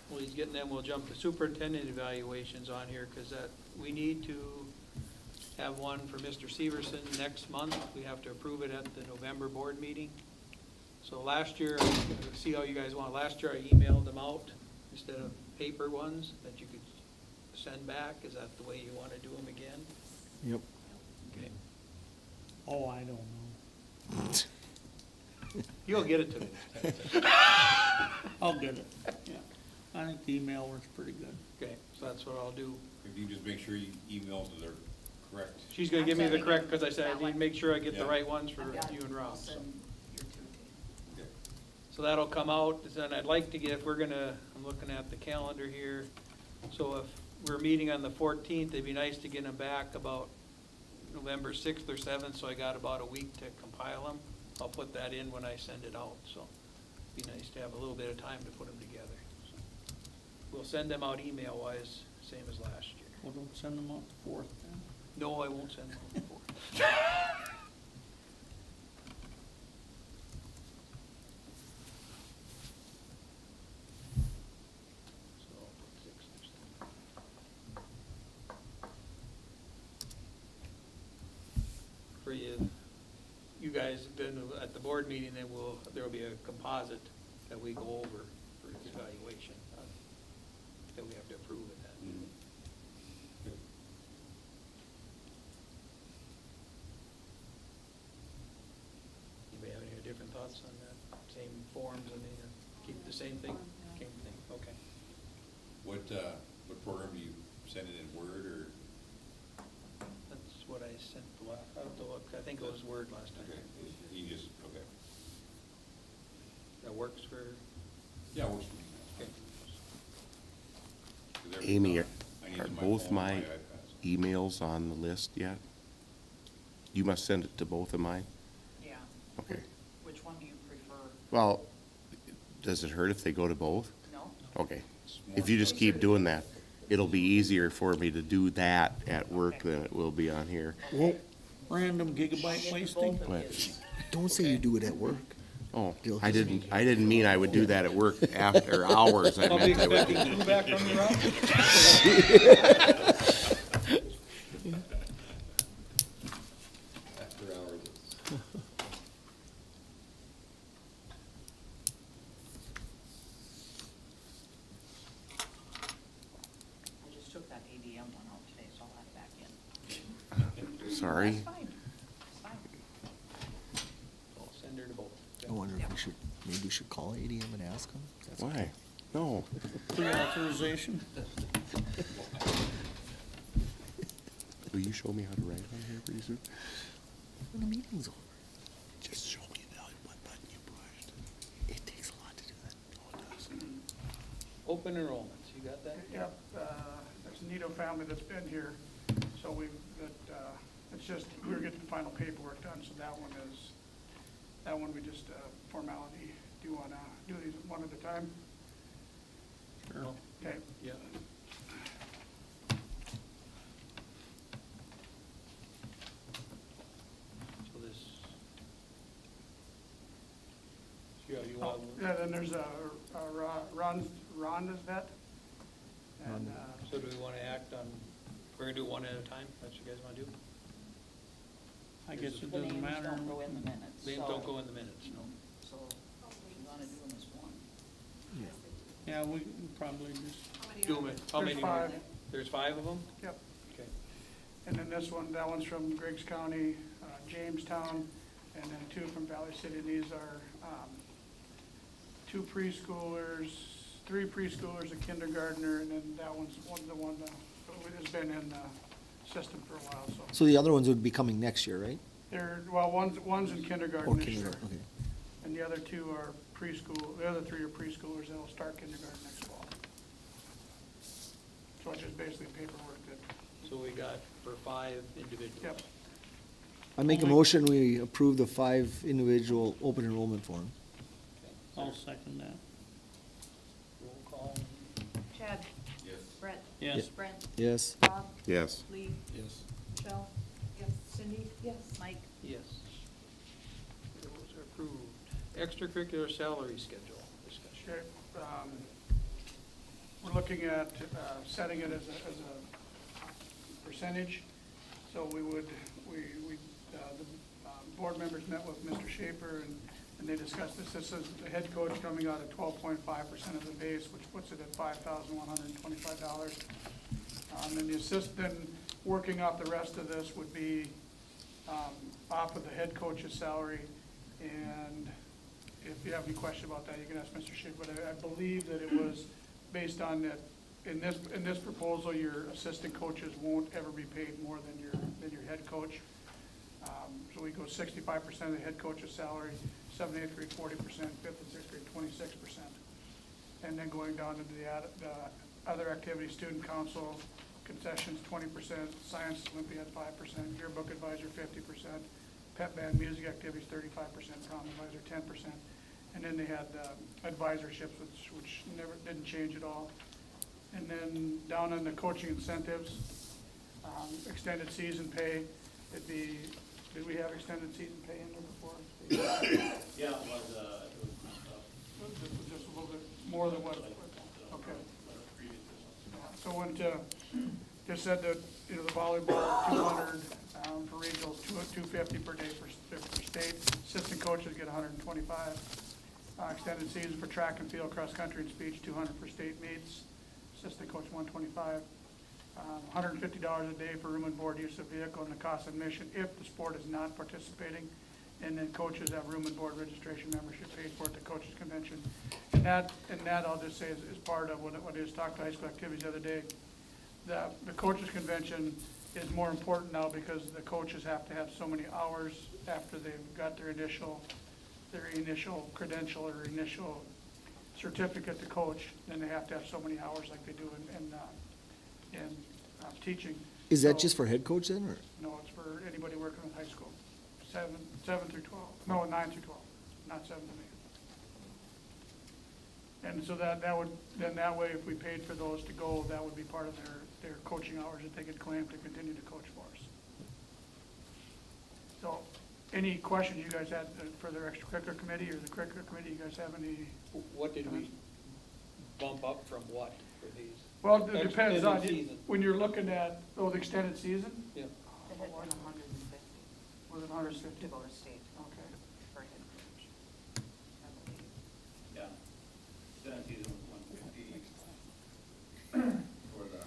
Well, he's getting them, we'll jump to superintendent evaluations on here, because we need to have one for Mr. Severson next month. We have to approve it at the November board meeting. So last year, see how you guys want, last year I emailed them out instead of paper ones that you could send back. Is that the way you want to do them again? Yep. Okay. oh, I don't know. You'll get it to me. I'll get it, yeah. I think the email works pretty good. Okay, so that's what I'll do. If you just make sure you email to the correct. She's gonna I'm give me the sending correct, it because I said I that need to one. make sure I get the Yeah. right ones for I've got you and it. I'll Rob. so. send your two to you. Okay. So that'll come out, then I'd like to get, if we're gonna, I'm looking at the calendar here, so if we're meeting on the 14th, it'd be nice to get them back about November 6th or 7th, so I got about a week to compile them. I'll put that in when I send it out, so it'd be nice to have a little bit of time to put them together. So we'll send them out email-wise, same as last year. Well, don't send them out the 4th then. No, I won't send them out before. So I'll put 6th or 7th. For you guys, then at the board meeting, then there'll be a composite that we go over for evaluation, that we have to approve of that. Anybody have any different thoughts on that? Same forms, I mean, keep the same thing? Same thing, okay. What program do you send it in Word or? That's what I sent the last, I have to look, I think it was Word last time. Okay, you just, okay. That works for, Yeah, it works for me. okay. 'Cause every Amy, time I need are it on my both phone, my iPad, so. emails on the list yet? You must send it to both of mine? Yeah. Okay. Which one do you prefer? Well, does it hurt if they go to both? No? Okay. If you just keep doing that, it'll be easier for me to do that at work than it will be on here. Well, Random gigabyte wasting? But, don't say you do it at work. oh, I didn't mean I would do that at work after hours. I I'll be meant I would. expecting feedback from you, Rob? After hours. I just took that ADM one out today, so I'll add it back in. Sorry. That's fine, it's fine. So send her to both. I wonder if we should, maybe we should call ADM and ask them? That's okay. Why? No. Pre-authorization. Will you show me how to write on here pretty soon? When the meeting's over. Just show me what button you pushed. It takes a lot to do that. Oh, it does. Open enrollments, you got that? Yep, there's a Nito family that's been here, so it's just, we were getting the final paperwork done, so that one we just, formality. Do you wanna do these one at a time? Sure. Okay. Yeah. So this. Yeah, you want. Yeah, then there's Rhonda's vet. And, So do we wanna act on, we're gonna do one at a time, that's what you guys wanna do? I guess it The doesn't names matter. don't go in the minutes, Names so- don't go in the minutes, no. So, if you wanna do them as one. Yeah. Yeah, we can probably just, Do them, how There's many? five. There's 5 of them? Yep. Okay. And then this one, that one's from Griggs County, Jamestown, and then 2 from Valley City. These are 2 preschoolers, 3 preschoolers, a kindergartner, and then that one's the one that has been in the system for a while, so. So the other ones would be coming next year, right? Well, one's in kindergarten Or this year, kindergarten, okay. and the other 2 are preschool, the other 3 are preschoolers that'll start kindergarten next fall. So it's just basically paperwork that, So we got for 5 individuals. yep. I make a motion, we approve the 5 individual open enrollment forms. Okay. I'll second that. Roll call. Chad? Yes. Brett? Yes. Brent? Yes. Bob? Yes. Lee? Yes. Michelle? Yes. Cindy? Yes. Mike? Yes. Those are approved. Extracurricular salary schedule discussion. Okay, we're looking at setting it as a percentage. So we would, the board members met with Mr. Shaper and they discussed this. This is the head coach coming out at 12.5% of the base, which puts it at $5,125. And the assistant, working off the rest of this would be off of the head coach's salary. And if you have any question about that, you can ask Mr. Shaper, but I believe that it was based on that, in this proposal, your assistant coaches won't ever be paid more than your head coach. So we go 65% of the head coach's salary, 7th and 8th grade 40%, 5th and 6th grade 26%. And then going down into the other activities, student council, concessions 20%, science Olympiad 5%, yearbook advisor 50%, pep band music activities 35%, prom advisor 10%. And then they had advisorships, which never, didn't change at all. And then down on the coaching incentives, extended season pay, it'd be, did we have extended season pay in there before? Yeah, it was, Just a little bit more than what, okay. So when, just said that, the volleyball, 200, for regionals, 250 per day for state. Assistant coaches get 125. Extended season for track and field, cross country and speech, 200 for state meets. Assistant coach, 125. $150 a day for room and board use of vehicle and the cost of admission if the sport is not participating. And then coaches have room and board registration membership paid for at the coaches convention. And that I'll just say is part of what it is, talked to high school activities the other day. The coaches convention is more important now because the coaches have to have so many hours after they've got their initial credential or initial certificate to coach, then they have to have so many hours like they do in teaching. Is that So- just for head coach then, or? No, it's for anybody working with high school, 7 through 12, no, 9 through 12, not 7 to 8. And so that would, then that way, if we paid for those to go, that would be part of their coaching hours that they could claim to continue to coach for us. So, any questions you guys had for their extracurricular committee or the curricular committee, you guys have any? What did we bump up from what for these? Well, it depends on, Extended season. when you're looking at, the extended season, Yeah. They had 150 was it 150? to go to state Okay. for head coach, I believe. Yeah, extended season was 150 for the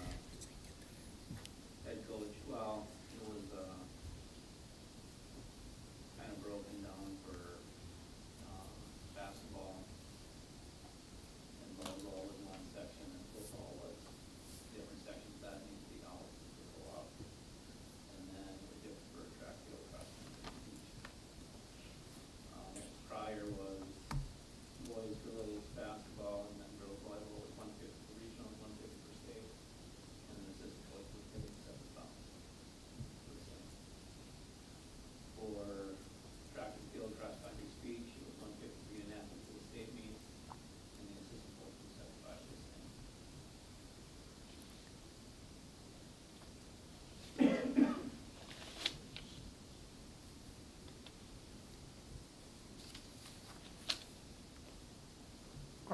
head coach. Well, it was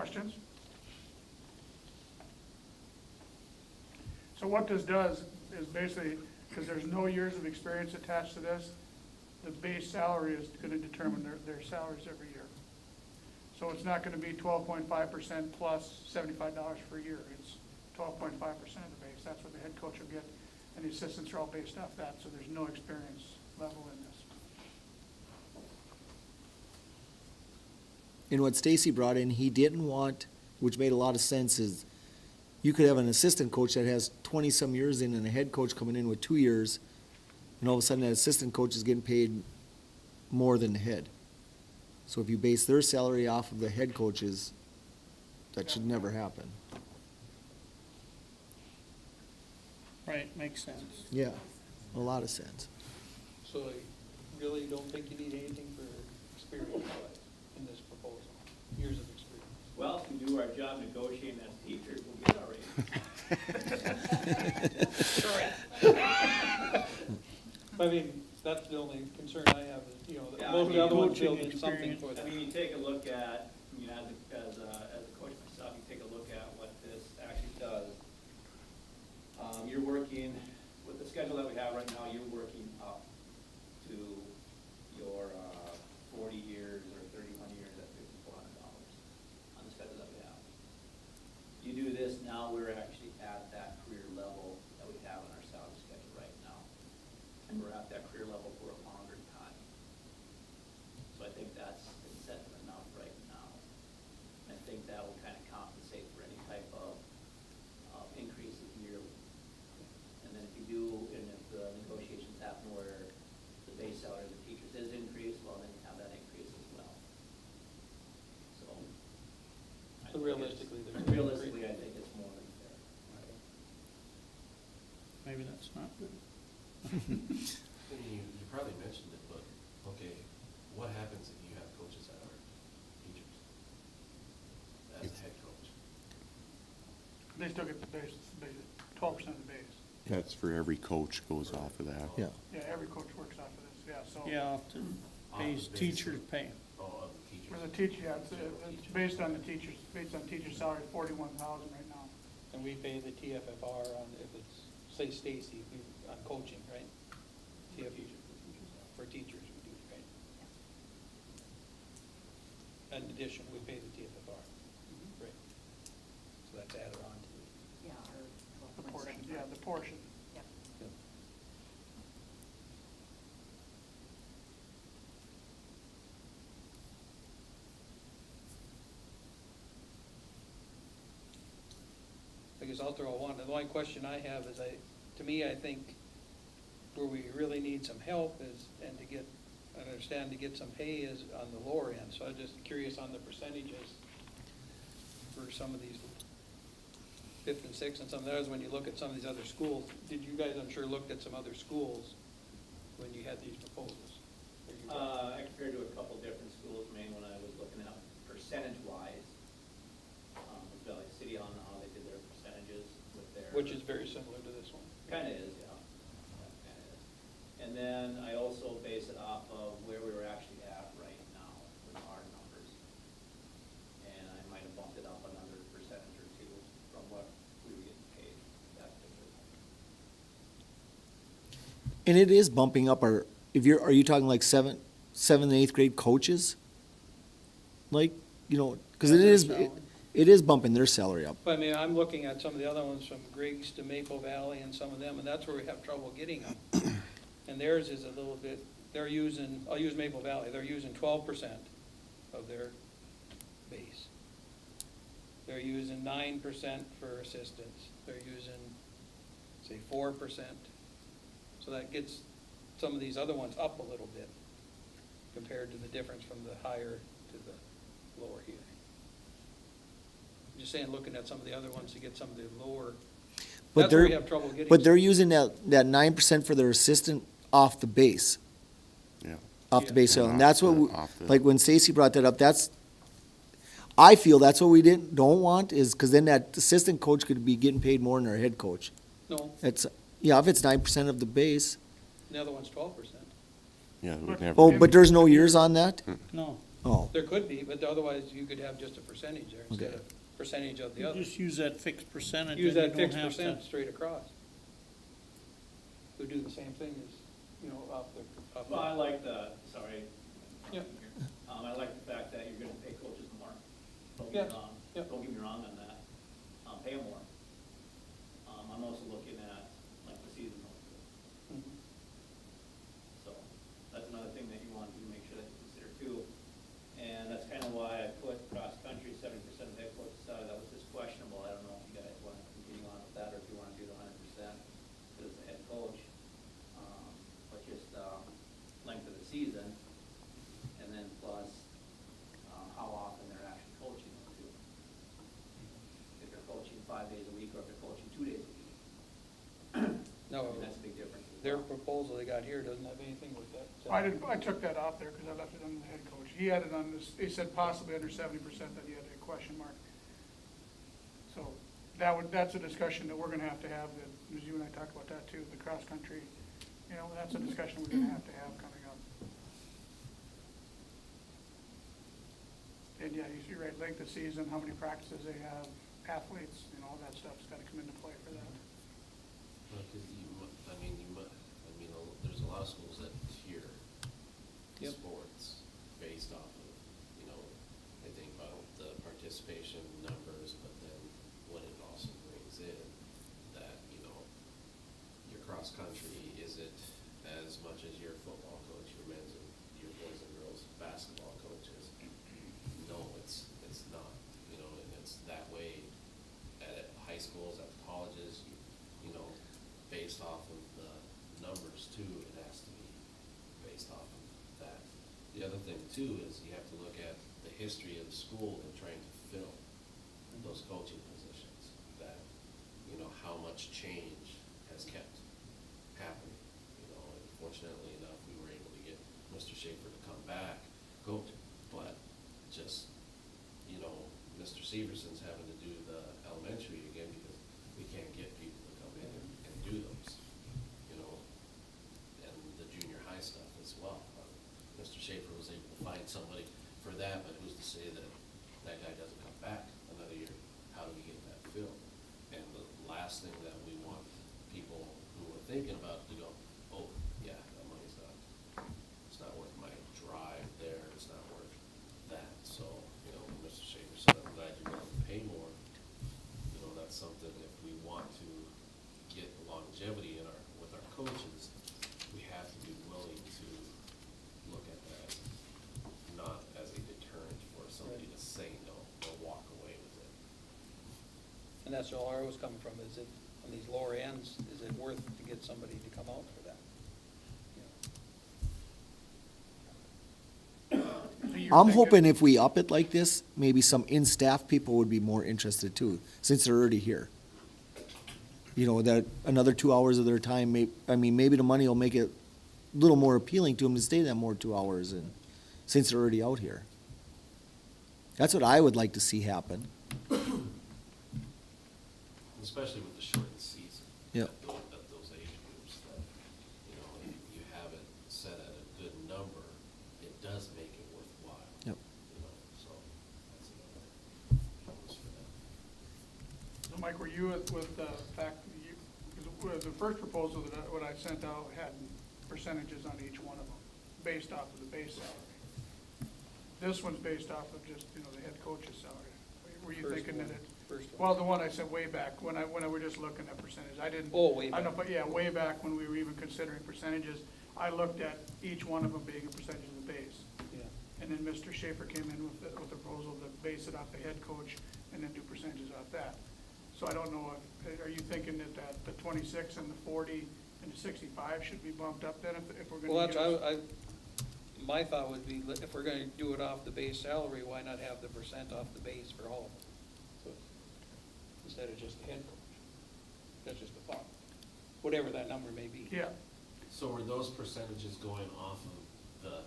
Questions? So what this does is basically, because there's no years of experience attached to this, the base salary is gonna determine their salaries every year. So it's not gonna be 12.5% plus $75 per year. It's 12.5% of the base. That's what the head coach will get, and the assistants are all based off that, so there's no experience level in this. And what Stacy brought in, he didn't want, which made a lot of sense, is you could have an assistant coach that has 20-some years in and a head coach coming in with 2 years, and all of a sudden that assistant coach is getting paid more than the head. So if you base their salary off of the head coaches, that should never happen. Right, makes sense. Yeah, a lot of sense. So I really don't think you need anything for experience in this proposal, years of experience. Well, if we do our job negotiating as teachers, we'll get our raise. I mean, that's the only concern I have, is, you know, Yeah, most of the other ones coaching build in something experience. for I that. mean, you take a look at, I mean, as a coach myself, you take a look at what this actually does. You're working, with the schedule that we have right now, you're working up to your 40 years or 31 years at $5,400 on the schedule that we have. You do this now, we're actually at that career level that we have in our salary schedule right now. And we're at that career level for a longer time. So I think that's incentive enough right now. And I think that will kind of compensate for any type of increases yearly. And then if you do, and if the negotiations happen where the base salary of the teachers is increased, well, then you have that increase as well. So. I So think realistically, it's- there's no Realistically, I increase. think it's more than fair. Maybe that's not good. And you probably mentioned it, but, okay, what happens if you have coaches that are teachers? As a head coach? They still get the base, 12% of the base. That's for every coach goes off of that. Yeah. Yeah, every coach works off of this, yeah, so. Yeah, off to base teachers pay. Oh, of the teachers. For the teacher, yeah, it's based on the teachers, based on teacher salary, 41,000 right now. And we pay the TFFR on, if it's, say Stacy, on coaching, right? TFFR for teachers, we do, right? In addition, we pay the TFFR, right? So that's added on to it. Yeah, The or portion, 12.75. yeah, the portion. Yep. I guess I'll throw one, the only question I have is to me, I think where we really need some help is, and to get, I understand to get some pay is on the lower end, so I'm just curious on the percentages for some of these fifth and sixth and some of the others, when you look at some of these other schools, did you guys, I'm sure, looked at some other schools when you had these proposals? Or you- I compared to a couple different schools, Maine, when I was looking at percentage-wise. Valley City, on how they did their percentages with their. Which is very similar to this one. Kinda is, yeah. Kinda is. And then I also base it off of where we were actually at right now with our numbers. And I might have bumped it up another percentage or two from what we were getting paid that particular time. And it is bumping up our, are you talking like seventh and eighth grade coaches? Like, you know, because it is, it is bumping their salary up. But I mean, I'm looking at some of the other ones from Griggs to Maple Valley and some of them, and that's where we have trouble getting them. And theirs is a little bit, they're using, I'll use Maple Valley, they're using 12% of their base. They're using 9% for assistants. They're using, say, 4%. So that gets some of these other ones up a little bit compared to the difference from the higher to the lower here. Just saying, looking at some of the other ones to get some of the lower, But that's where we they're, have trouble getting. but they're using that 9% for their assistant off the base, Yeah. off the Yeah. base salary. And that's what, Off the- like when Stacy brought that up, I feel that's what we don't want, is, because then that assistant coach could be getting paid more than our head coach. No, It's, yeah, if it's 9% of the base. the other one's 12%. Yeah, it would But- never. Oh, but there's no years on that? No, Oh, There could be, but otherwise you could have just a percentage there instead Okay. of percentage of the You other. just use that fixed percentage. Use and you that don't fixed have to- percent straight across. We do the same thing as, you know, off the. Well, I like the, sorry. Yeah. I like the fact that you're gonna pay coaches more. Don't Yeah, get me wrong, yeah. don't get me wrong on that. Pay them more. I'm also looking at like the season. Mhm. So that's another thing that you want to make sure that you consider too. And that's kind of why I put cross-country, 70% of head coach side, that was just questionable. I don't know if you guys want to continue on with that or if you want to do the 100% as the head coach. But just length of the season and then plus how often they're actually coaching them too. If they're coaching 5 days a week or if they're coaching 2 days a week. No, I mean, that's a big difference. as their well. proposal they got here doesn't have anything with that. I took that off there because I left it under the head coach. He had it on this, he said possibly under 70%, that he had a question mark. So that's a discussion that we're gonna have, that, as you and I talked about that too, the cross-country, you know, that's a discussion we're gonna have coming up. And yeah, you're right, length of season, how many practices they have, athletes, you know, all that stuff's gotta come into play for that. Well, 'cause there's a lot of schools that tier Yep. sports based off of, you know, they think about the participation numbers, but then what it also brings in, that, you know, your cross-country, is it as much as your football coach, your men's and your boys and girls basketball coaches? No, it's not, you know, and it's that way at high schools, at the colleges, you know, based off of the numbers too, it has to be based off of that. The other thing too is you have to look at the history of the school and trying to fill those coaching positions, that, you know, how much change has kept happening. You know, and fortunately enough, we were able to get Mr. Schaefer to come back, coach, but just, you know, Mr. Severson's having to do the elementary again because we can't get people to come in and do those, you know, and the junior high stuff as well. Mr. Schaefer was able to find somebody for that, but who's to say that that guy doesn't come back another year? How do we get that filled? And the last thing that we want people who are thinking about to go, oh, yeah, that money's it's not worth my drive there, it's not worth that. So, you know, Mr. Schaefer said, I'm glad you're willing to pay more. You know, that's something, if we want to get longevity with our coaches, we have to be willing to look at that not as a deterrent for somebody to say no or walk away with it. And that's all I was coming from, is it, on these lower ends, is it worth to get somebody to come out for that? So you're I'm thinking- hoping if we up it like this, maybe some in-staff people would be more interested too, since they're already here. You know, that another 2 hours of their time, maybe the money will make it a little more appealing to them to stay that more 2 hours, and, since they're already out here. That's what I would like to see happen. Especially with the shortened season. Yep. At those age groups, that, you know, if you have it set at a good number, it does make it worthwhile. Yep. You know, so that's another bonus for them. So Mike, were you with the fact, that you, 'cause the first proposal that what I sent out had percentages on each one of them, based off of the base salary. This one's based off of just, you know, the head coach's salary. Were you First thinking that one. it? First one. Well, the one I said way back, when I were just looking at percentage, I didn't. Oh, way I don't know, back. but yeah, way back when we were even considering percentages, I looked at each one of them being a percentage of the base. Yeah. And then Mr. Schaefer came in with the proposal to base it off the head coach and then do percentages off that. So I don't know, are you thinking that the 26 and the 40 and the 65 should be bumped up then if we're gonna? Well, that's, use- my thought would be, if we're gonna do it off the base salary, why not have the percent off the base for all of them? So, instead of just the head coach. That's just a thought, whatever that number may be. Yeah, So were those percentages going off of the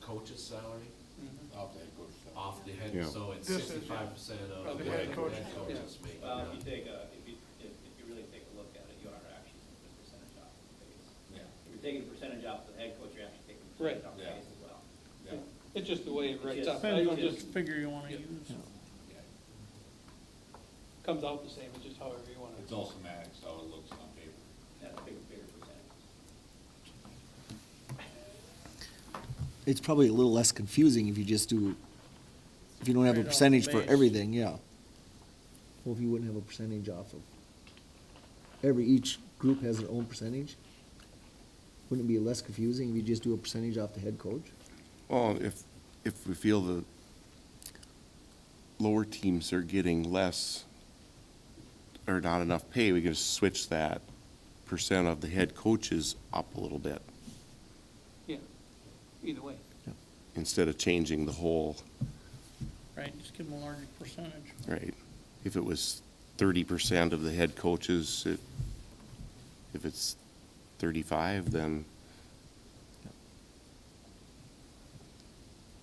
coach's salary? Mhm. Off the head coach stuff. Off the head, Yeah. so it's This is, 65% Of of the what head the coach. head coach Yeah. is making. Well, not- if you really take a look at it, you are actually taking a percentage off the base. Yeah. If you're taking a percentage off the head coach, you're actually taking a Right. percentage off the Yeah. base as well. Yeah. It's just the way it writes up. I Depends don't on which just, figure you wanna Yeah. use. comes out the same, it's just however you want it. It's all semantics, how it looks on paper. That's a bigger percentage. It's probably a little less confusing if you just do, if you don't have a Right off the percentage for base. everything, yeah. Well, if you wouldn't have a percentage off of, each group has their own percentage? Wouldn't it be less confusing if you just do a percentage off the head coach? Well, if we feel the lower teams are getting less or not enough pay, we can just switch that percent of the head coaches up a little bit Yeah, either way. instead of changing the whole, Right, just give them a larger percentage. right? If it was 30% of the head coaches, if it's 35, then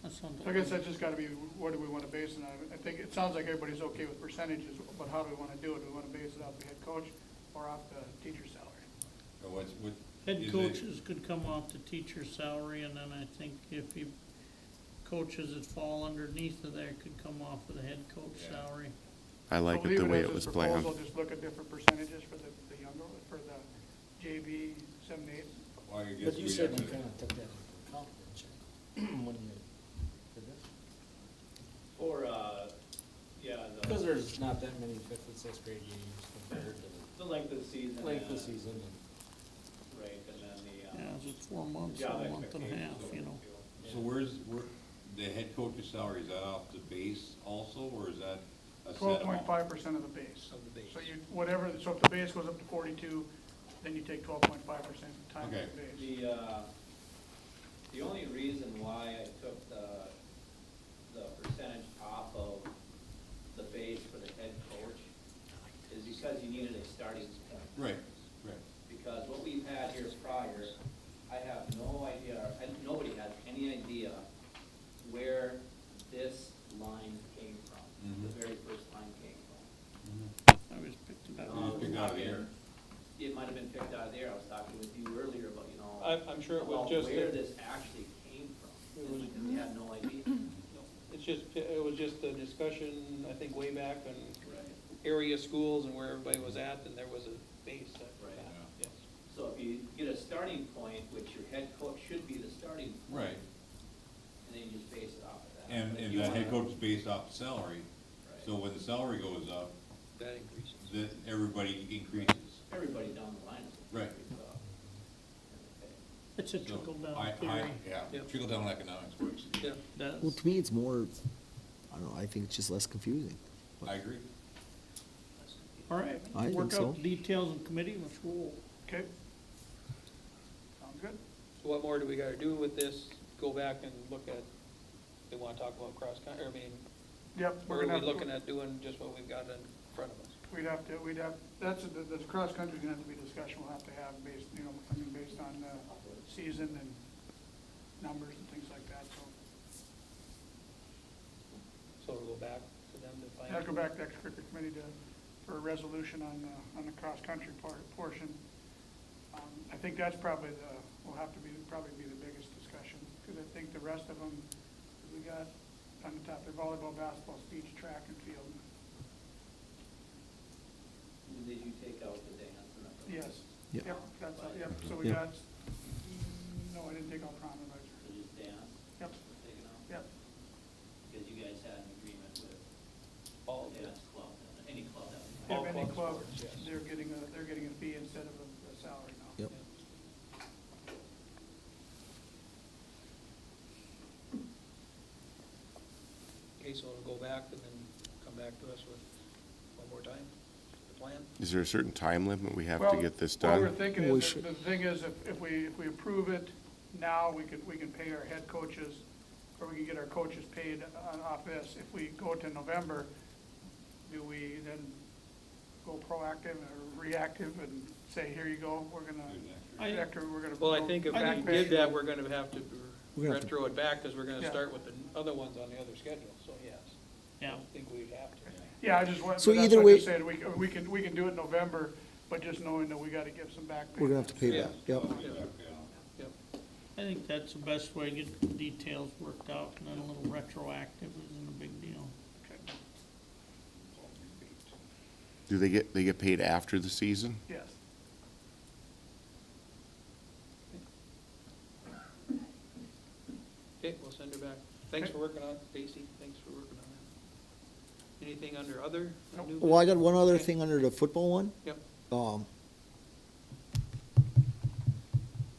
That's something. So I guess that's just gotta be, what do we wanna base it on? I think, it sounds like everybody's okay with percentages, but how do we wanna do it? Do we wanna base it off the head coach or off the teacher's salary? Or what, Head is it- coaches could come off the teacher's salary, and then I think if you, coaches that fall underneath of there could come off of the head coach Yeah. salary. I like So it the leave way as it this was planned. proposal, just look at different percentages for the younger, for the JV 7-8. well, I guess But you we'd said have you to- kinda took that into account, didn't you? When you did this? Or, yeah, Because there's not that many fifth and sixth grade games compared to the length of the season. the length of the and- season. And Right, and then the, Yeah, it's 4 months, job a month and a expectations. half, you know. So the head coach's salary, is that off the base also, or is that a set amount? 12.5% of the base. Of the base. So you, whatever, so if the base goes up to 42, then you take 12.5% times Okay. the base. The only reason why I took the percentage off of the base for the head coach is because you needed a starting point. Right, right. Because what we've had here prior, I have no idea, and nobody has any idea where this line came from, the Mhm. very first line came from. I was picked it up. You just picked out of the air. It might have been picked out of there, I was talking with you earlier about, I'm sure it was about just, where a- this actually came from, It was- because we had no idea. it was just a discussion, I think, way back on Right. area schools and where everybody was at, and there was a base set for Right. that, yes. So if you get a starting point, which your head coach should be the starting point. Right. And then you just base it off of that. And, If and you that head wanna- coach is based off the salary, Right. so when the salary goes up, That increases. then everybody increases. Everybody down the line is. Right. It's a So, trickle down I- theory. Yeah, Yep. trickle down economics works. Yeah. Does. Well, to me, it's more, I don't know, I think it's just less confusing. I agree. All right, I think work so. out the details in committee, which we'll, Okay? Sounds good? So what more do we gotta do with this? Go back and look at, they wanna talk about cross-country, I mean, Yep. or we're are gonna we have to- looking at doing just what we've got in front of us? We'd have, the cross-country's gonna have to be a discussion we'll have to have based, based on, season and numbers and things like that, so. So we'll go back to them to find. I'll go back to extracurricular committee for a resolution on the cross-country portion. I think that's probably probably be the biggest discussion, because I think the rest of them, we got on the top, they're volleyball, basketball, speech, track, and field. Did you take out the dance and the? Yes. Yep. That's, yep, so we Yep. got, no, I didn't take out prom advisor. So just dance? Yep. Taken out? Yep. Because you guys had an agreement with All the dance club, any club that we All If any club club, sports, yes. they're getting a fee instead of a salary now. Yep. Okay, so it'll go back and then come back to us with one more time, the plan? Is there a certain time limit we have to Well, get this What we're done? thinking We is, should- the thing is, if we approve it now, we can pay our head coaches, or we can get our coaches paid off this. If we go to November, do we then go proactive or reactive and say, here you go, we're gonna, I- we're gonna. Well, I think if I we think- did that, we're gonna have to We're gonna have to- retro it back, because we're gonna Yeah. start with the other ones on the other schedule, so yes. yeah. I think we'd have to. Yeah, I just want, So that's either what I way- just said, we can do it in November, but just knowing that we gotta give some back pay. We're gonna have to pay Yeah. that, yep. Yep. I think that's the best way, get the details worked out, and then a little retroactive isn't a big deal. Okay. Do they get paid after the season? Yes. Okay, we'll send her back. Thanks for working on it, Stacy, thanks for working on that. Anything under other? Nope. new Well, I got business? one other Okay. thing under the football one. Yep.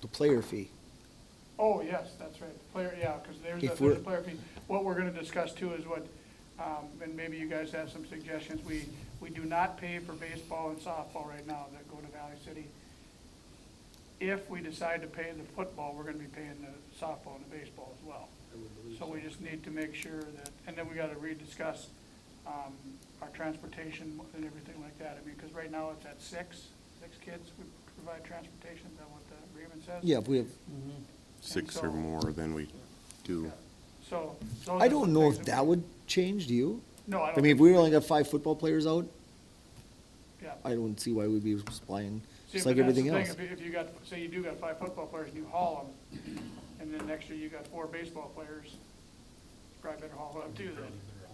The player fee. Oh, yes, that's right, player, yeah, because there's If a we're- player fee. What we're gonna discuss too is what, and maybe you guys have some suggestions, we do not pay for baseball and softball right now that go to Valley City. If we decide to pay the football, we're gonna be paying the softball and the baseball as well. So we just need to make sure that, and then we gotta rediscuss, our transportation and everything like that. I mean, because right now it's at six kids we provide transportation, is that what the agreement says? Yeah, if we have, Six so- or more than we do. Yeah. So. those I are don't some know things if that would change, do you? No, I don't. I mean, if think we so. only got 5 football players out, Yeah. I don't see why we'd be supplying, See, just but like that's the everything thing, else. If you got, say you do got 5 football players and you haul them, and then next year you got 4 baseball players, you probably better haul them too then.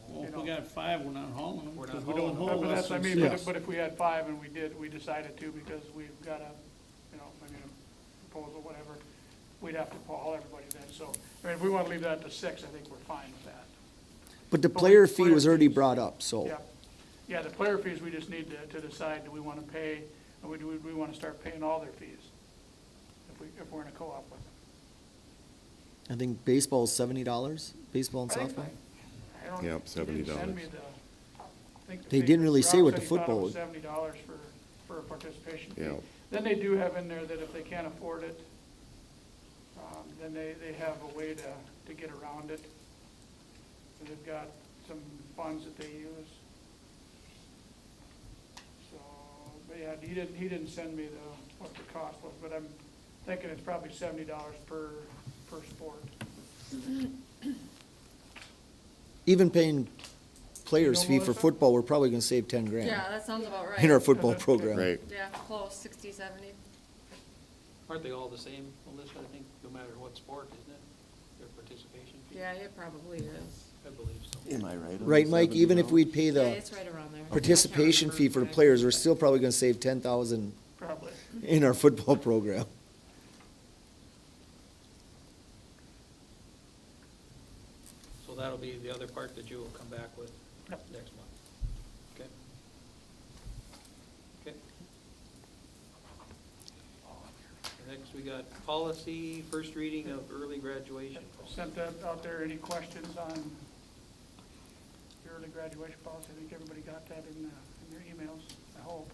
Well, You if know. we got 5, we're not hauling them, We're because not we don't hauling them. hold But less that's, I than mean, Yes. but if we had 5 and we decided to, because we've got a, you know, maybe a proposal, whatever, we'd have to haul everybody then, so, I mean, if we wanna leave that to 6, I think we're fine with that. But the but we- player fee player was already fees. brought up, so. Yeah, yeah, the player fees, we just need to decide, do we wanna pay, or do we wanna start paying all their fees? If we're in a co-op with them. I think baseball's $70, baseball and I think- softball. I don't- Yep, he didn't send me $70. I think the They fee- didn't really say Rob what said the he thought it football was would- $70 for a participation fee. Yep. Then they do have in there that if they can't afford it, then they have a way to get around it. And they've got some funds that they use. So, but yeah, he didn't send me what the cost was, but I'm thinking it's probably $70 per sport. Even paying players You know, fee for Melissa? football, we're probably gonna save 10 grand Yeah, that sounds about in our right. football Okay. program. Right. Yeah, close, 60, 70. Aren't they all the same, Melissa, I think, no matter what sport, isn't it? Their participation fee? Yeah, it probably is. I believe so. Am I right? on Right, the Mike, even if $70? we'd pay Yeah, the it's right around there. participation fee for the players, we're still probably gonna save 10,000 Probably. in our football program. So that'll be the other part that you will come back with Yep. next month. Okay? Okay. Next, we got policy, first reading of early graduation. Sent that out there. Any questions on the early graduation policy? I think everybody got that in their emails, I hope.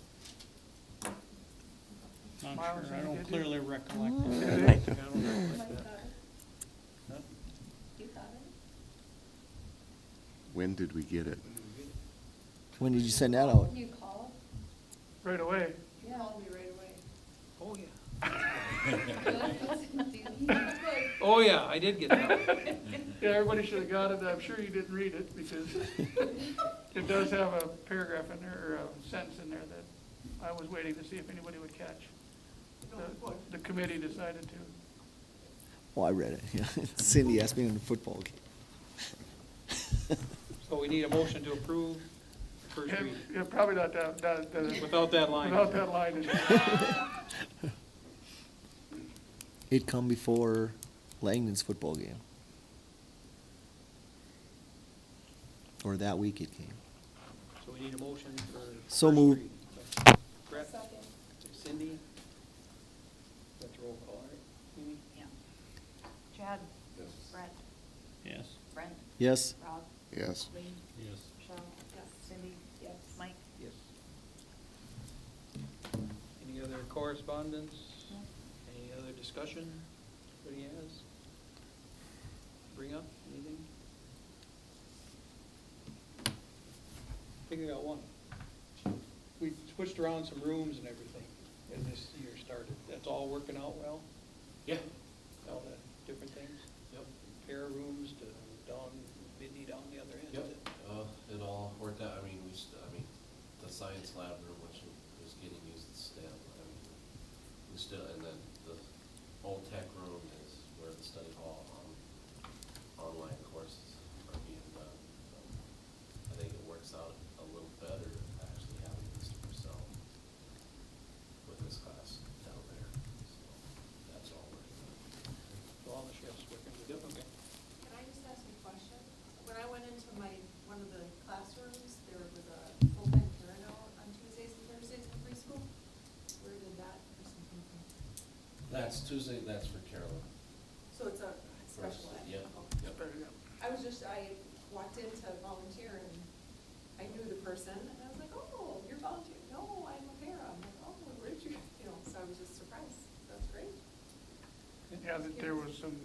Not Miles, sure, I you don't did you? clearly recollect Did it. I they? don't recollect that. Huh? When did we get it? When did you send that out? You call? Right away. Yeah. Called me right away. Oh, yeah. Good. Oh, yeah, I did get that. Yeah, everybody should have got it. I'm sure you didn't read it because it does have a paragraph in there, or a sentence in there that I was waiting to see if anybody would catch. The committee decided to. Oh, I read it, yeah. Cindy asked me in the football game. So we need a motion to approve first Yeah, reading, yeah, probably not without that line. without that line in there. It come before Langdon's football game. Or that week it came. So we need a motion for. So first moved. reading. Brett? Cindy? That's roll call, right? Amy? Yeah. Chad? Yes. Brett? Yes. Brent? Yes? Rob? Yes. Lee? Yes. Michelle? Yes. Cindy? Yes. Mike? Yes. Any other correspondence? No. Any other discussion anybody has? Bring up, anything? I think I got one. We switched around some rooms and everything as this year started. That's all working out well? Yeah. All the different things? Yep. Pair rooms to down, Bidney down the other end? Yep, it all worked out, I mean, the science lab room, which was getting used as STEM, I mean, we still, and then the old tech room is where the study hall, online courses are being done. I think it works out a little better actually having Mr. Purcell with this class down there, so that's all working out. So all the shifts working together, okay. Can I just ask a question? When I went into one of the classrooms, there was a full-time parent out on Tuesdays and Thursdays in preschool. Where did that person come from? That's Tuesday, that's for Carolyn. So it's a special ed? Yep, Okay. yep. I walked in to volunteer and I knew the person and I was like, oh, you're volunteering? No, I'm a para. I'm like, oh, where did you, so I was just surprised. That's great. Yeah, that there was some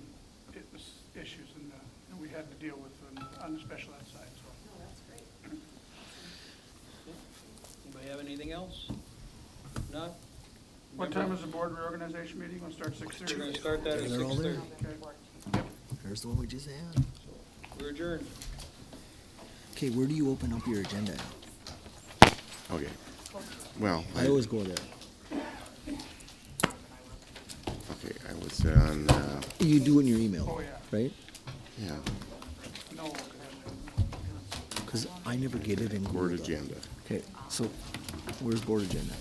issues and we had to deal with on the special ed side, so. No, that's great. Anybody have anything else? Not? What time is the board reorganization meeting? We'll start 6:30? We're gonna start that at They're all there. 6:30. Okay. There's the one we just had. We're adjourned. Okay, where do you open up your agenda at? Okay. Well, I always go there. okay, I was on, You do in your email, Oh, yeah. right? yeah, No. Because I never get it in Google board Doc. agenda. Okay, so where's board agenda?